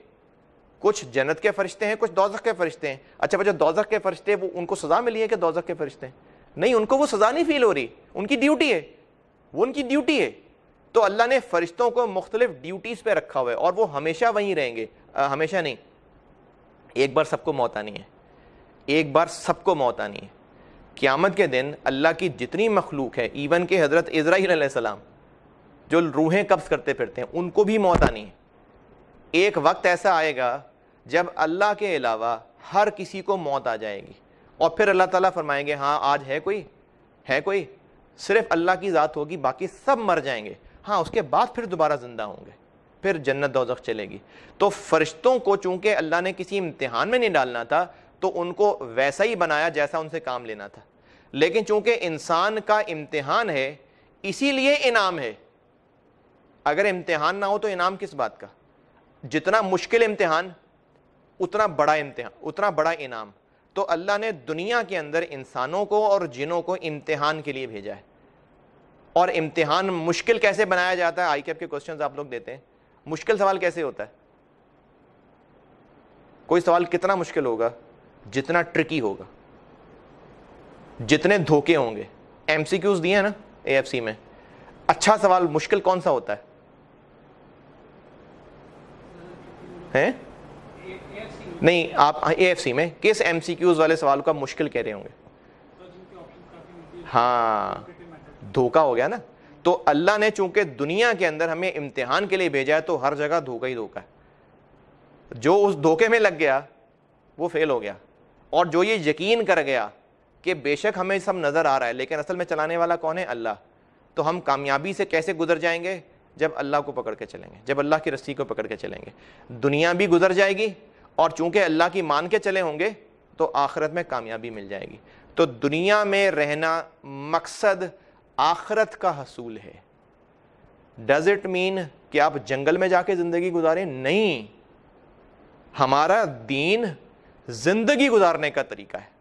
S1: کچھ جنت کے فرشتے ہیں, کچھ دوزخ کے فرشتے ہیں. اچھا جو دوزخ کے فرشتے, وہ ان کو سزا ملی ہے کہ دوزخ کے فرشتے ہیں؟ نہیں, ان کو وہ سزا نہیں فیل ہو رہی, ان کی ڈیوٹی ہے, وہ ان کی ڈیوٹی ہے. تو اللہ نے فرشتوں کو مختلف ڈیوٹیز پہ رکھا ہوا ہے, اور وہ ہمیشہ وہیں رہیں گے. ہمیشہ نہیں, ایک بار سب کو موت آنی ہے, ایک بار سب کو موت آنی ہے. قیامت کے دن اللہ کی جتنی مخلوق ہے, ایون کہ حضرت عزرائیل علیہ السلام جو روحیں قبض کرتے پھرتے ہیں, ان کو بھی موت آنی ہے. ایک وقت ایسا آئے گا جب اللہ کے علاوہ ہر کسی کو موت آ جائے گی, اور پھر اللہ تعالیٰ فرمائیں گے ہاں آج ہے کوئی, صرف اللہ کی ذات ہوگی, باقی سب مر جائیں گے. ہاں اس کے بعد پھر دوبارہ زندہ ہوں گے, پھر جنت دوزخ چلے گی. تو فرشتوں کو چونکہ اللہ نے کسی امتحان میں نہیں ڈالنا تھا, تو ان کو ویسا ہی بنایا جیسا ان سے کام لینا تھا. لیکن چونکہ انسان کا امتحان ہے, اسی لیے انعام ہے. اگر امتحان نہ ہو تو انعام کس بات کا؟ جتنا مشکل امتحان اتنا بڑا انعام. تو اللہ نے دنیا کے اندر انسانوں کو اور جنوں کو امتحان کے لیے بھیجا ہے. اور امتحان مشکل کیسے بنایا جاتا ہے؟ آئی کیپ کے کوسچنز آپ لوگ دیتے ہیں, مشکل سوال کیسے ہوتا ہے؟ کوئی سوال کتنا مشکل ہوگا؟ جتنا ٹرکی ہوگا, جتنے دھوکے ہوں گے. ایم سی کیوز دیے ہیں نا اے ایف سی میں, اچھا سوال مشکل کون سا ہوتا ہے؟ نہیں, آپ اے ایف سی میں کس ایم سی کیوز والے سوال کا مشکل کہہ رہے ہوں گے؟ ہاں, دھوکا ہو گیا نا. تو اللہ نے چونکہ دنیا کے اندر ہمیں امتحان کے لیے بھیجا ہے, تو ہر جگہ دھوکا ہی دھوکا ہے. جو اس دھوکے میں لگ گیا وہ فیل ہو گیا, اور جو یہ یقین کر گیا کہ بے شک ہمیں سب نظر آ رہا ہے لیکن اصل میں چلانے والا کون ہے؟ اللہ. تو ہم کامیابی سے کیسے گزر جائیں گے؟ جب اللہ کو پکڑ کے چلیں گے, جب اللہ کی رسی کو پکڑ کے چلیں گے. دنیا بھی گزر جائے گی, اور چونکہ اللہ کی مان کے چلے ہوں گے تو آخرت میں کامیابی مل جائے گی. تو دنیا میں رہنا مقصد آخرت کا حصول ہے. ڈز اٹ مین کہ آپ جنگل میں جا کے زندگی گزاریں؟ نہیں, ہمارا دین زندگی گزارنے کا طریقہ ہے,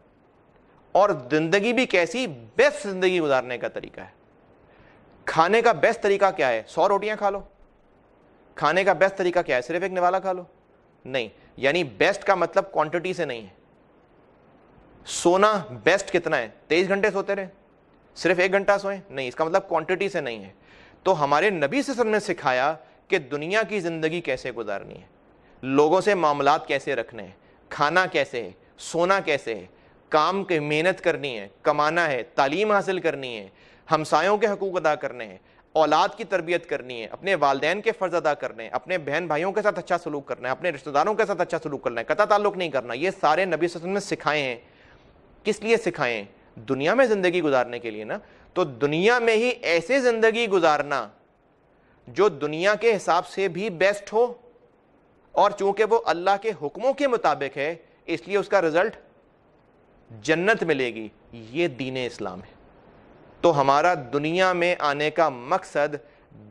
S1: اور زندگی بھی کیسی؟ بیسٹ زندگی گزارنے کا طریقہ ہے. کھانے کا بیسٹ طریقہ کیا ہے؟ 100 روٹیاں کھا لو. کھانے کا بیسٹ طریقہ کیا ہے؟ صرف ایک نوالا کھا لو؟ نہیں, یعنی بیسٹ کا مطلب کوانٹٹی سے نہیں ہے. سونا بیسٹ کتنا ہے؟ 23 گھنٹے سوتے رہے, صرف 1 گھنٹہ سوئیں؟ نہیں, اس کا مطلب کوانٹٹی سے نہیں ہے. تو ہمارے نبی صلی اللہ علیہ وسلم نے سکھایا کہ دنیا کی زندگی کیسے گزارنی ہے, لوگوں سے معاملات کیسے رکھنے ہیں, کھانا کیسے ہے, سونا کیسے ہے, کام کی محنت کرنی ہے, کمانا ہے, تعلیم حاصل کرنی ہے, ہمسایوں کے حقوق ادا کرنے ہیں, اولاد کی تربیت کرنی ہے, اپنے والدین کے فرض ادا کرنے ہیں, اپنے بہن بھائیوں کے ساتھ اچھا سلوک کرنا ہے, اپنے رشتہ داروں کے ساتھ اچھا سلوک کرنا ہے, قطع تعلق نہیں کرنا. یہ سارے نبی صلی اللہ علیہ وسلم نے سکھائے ہیں. کس لیے سکھائے ہیں؟ دنیا میں زندگی گزارنے کے لیے نا. تو دنیا میں ہی ایسے زندگی گزارنا جو دنیا کے حساب سے بھی بیسٹ ہو, اور چونکہ وہ اللہ کے حکموں کے مطابق ہے اس لیے اس کا رزلٹ جنت ملے گی. یہ دین اسلام ہے. تو ہمارا دنیا میں آنے کا مقصد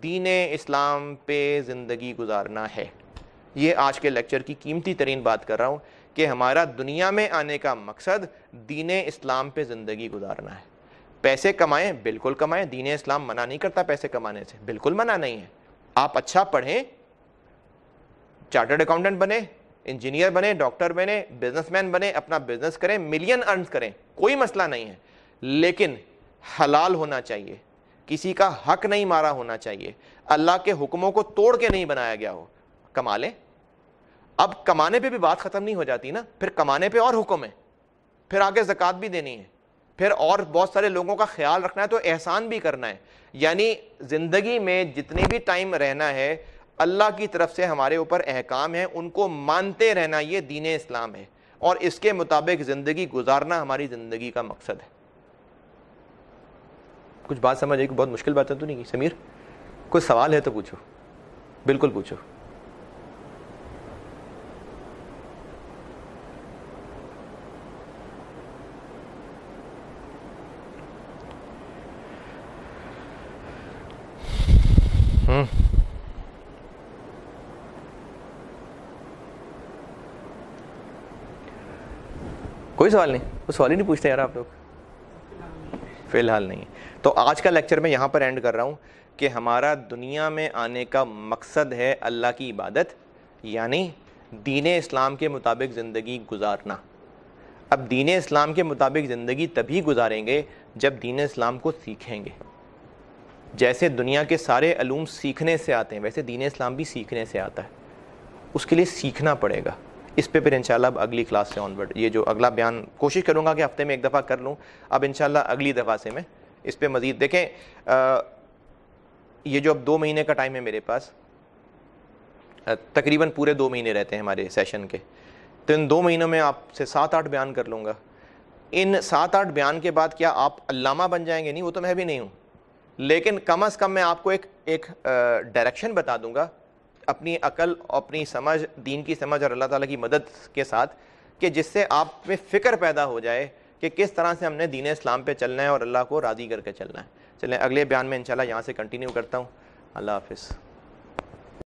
S1: دین اسلام پہ زندگی گزارنا ہے. یہ آج کے لیکچر کی قیمتی ترین بات کر رہا ہوں کہ ہمارا دنیا میں آنے کا مقصد دین اسلام پہ زندگی گزارنا ہے. پیسے کمائیں, بالکل کمائیں, دین اسلام منع نہیں کرتا پیسے کمانے سے, بالکل منع نہیں ہے. آپ اچھا پڑھیں, چارٹرڈ اکاؤنٹنٹ بنے, انجینئر بنے, ڈاکٹر بنے, بزنس مین بنے, اپنا بزنس کریں, ملین ارنز کریں, کوئی مسئلہ نہیں ہے, لیکن حلال ہونا چاہیے, کسی کا حق نہیں مارا ہونا چاہیے, اللہ کے حکموں کو توڑ کے نہیں بنایا گیا ہو. کما لیں. اب کمانے پہ بھی بات ختم نہیں ہو جاتی نا, پھر کمانے پہ اور حکم ہے, پھر آگے زکوٰۃ بھی دینی ہے, پھر اور بہت سارے لوگوں کا خیال رکھنا ہے, تو احسان بھی کرنا ہے. یعنی زندگی میں جتنے بھی ٹائم رہنا ہے, اللہ کی طرف سے ہمارے اوپر احکام ہیں, ان کو مانتے رہنا, یہ دین اسلام ہے, اور اس کے مطابق زندگی گزارنا ہماری زندگی کا مقصد ہے. کچھ بات سمجھ آئی؟ بہت مشکل بات ہے تو نہیں کی؟ سمیر کوئی سوال ہے تو پوچھو, بالکل پوچھو. کوئی سوال نہیں؟ کوئی سوال ہی نہیں پوچھتے یار آپ لوگ. فی الحال نہیں. تو آج کا لیکچر میں یہاں پر اینڈ کر رہا ہوں کہ ہمارا دنیا میں آنے کا مقصد ہے اللہ کی عبادت, یعنی دین اسلام کے مطابق زندگی گزارنا. اب دین اسلام کے مطابق زندگی تبھی گزاریں گے جب دین اسلام کو سیکھیں گے. جیسے دنیا کے سارے علوم سیکھنے سے آتے ہیں, ویسے دین اسلام بھی سیکھنے سے آتا ہے. اس کے لیے سیکھنا پڑے گا. اس پہ پھر انشاءاللہ اب اگلی کلاس سے آن ورڈ یہ جو اگلا بیان کوشش کروں گا کہ ہفتے میں ایک دفعہ کر لوں. اب انشاءاللہ اگلی دفعہ سے میں اس پہ مزید دیکھیں. یہ جو اب 2 مہینے کا ٹائم ہے میرے پاس, تقریباً پورے 2 مہینے رہتے ہیں ہمارے سیشن کے, تو ان 2 مہینوں میں آپ سے 7-8 بیان کر لوں گا. ان 7-8 بیان کے بعد کیا آپ علامہ بن جائیں گے؟ نہیں, وہ تو میں بھی نہیں ہوں, لیکن کم از کم میں آپ کو ایک ڈائریکشن بتا دوں گا اپنی عقل, اپنی سمجھ, دین کی سمجھ اور اللہ تعالیٰ کی مدد کے ساتھ, کہ جس سے آپ میں فکر پیدا ہو جائے کہ کس طرح سے ہم نے دین اسلام پہ چلنا ہے اور اللہ کو راضی کر کے چلنا ہے. چلیں اگلے بیان میں انشاءاللہ یہاں سے کنٹینیو کرتا ہوں. اللہ حافظ.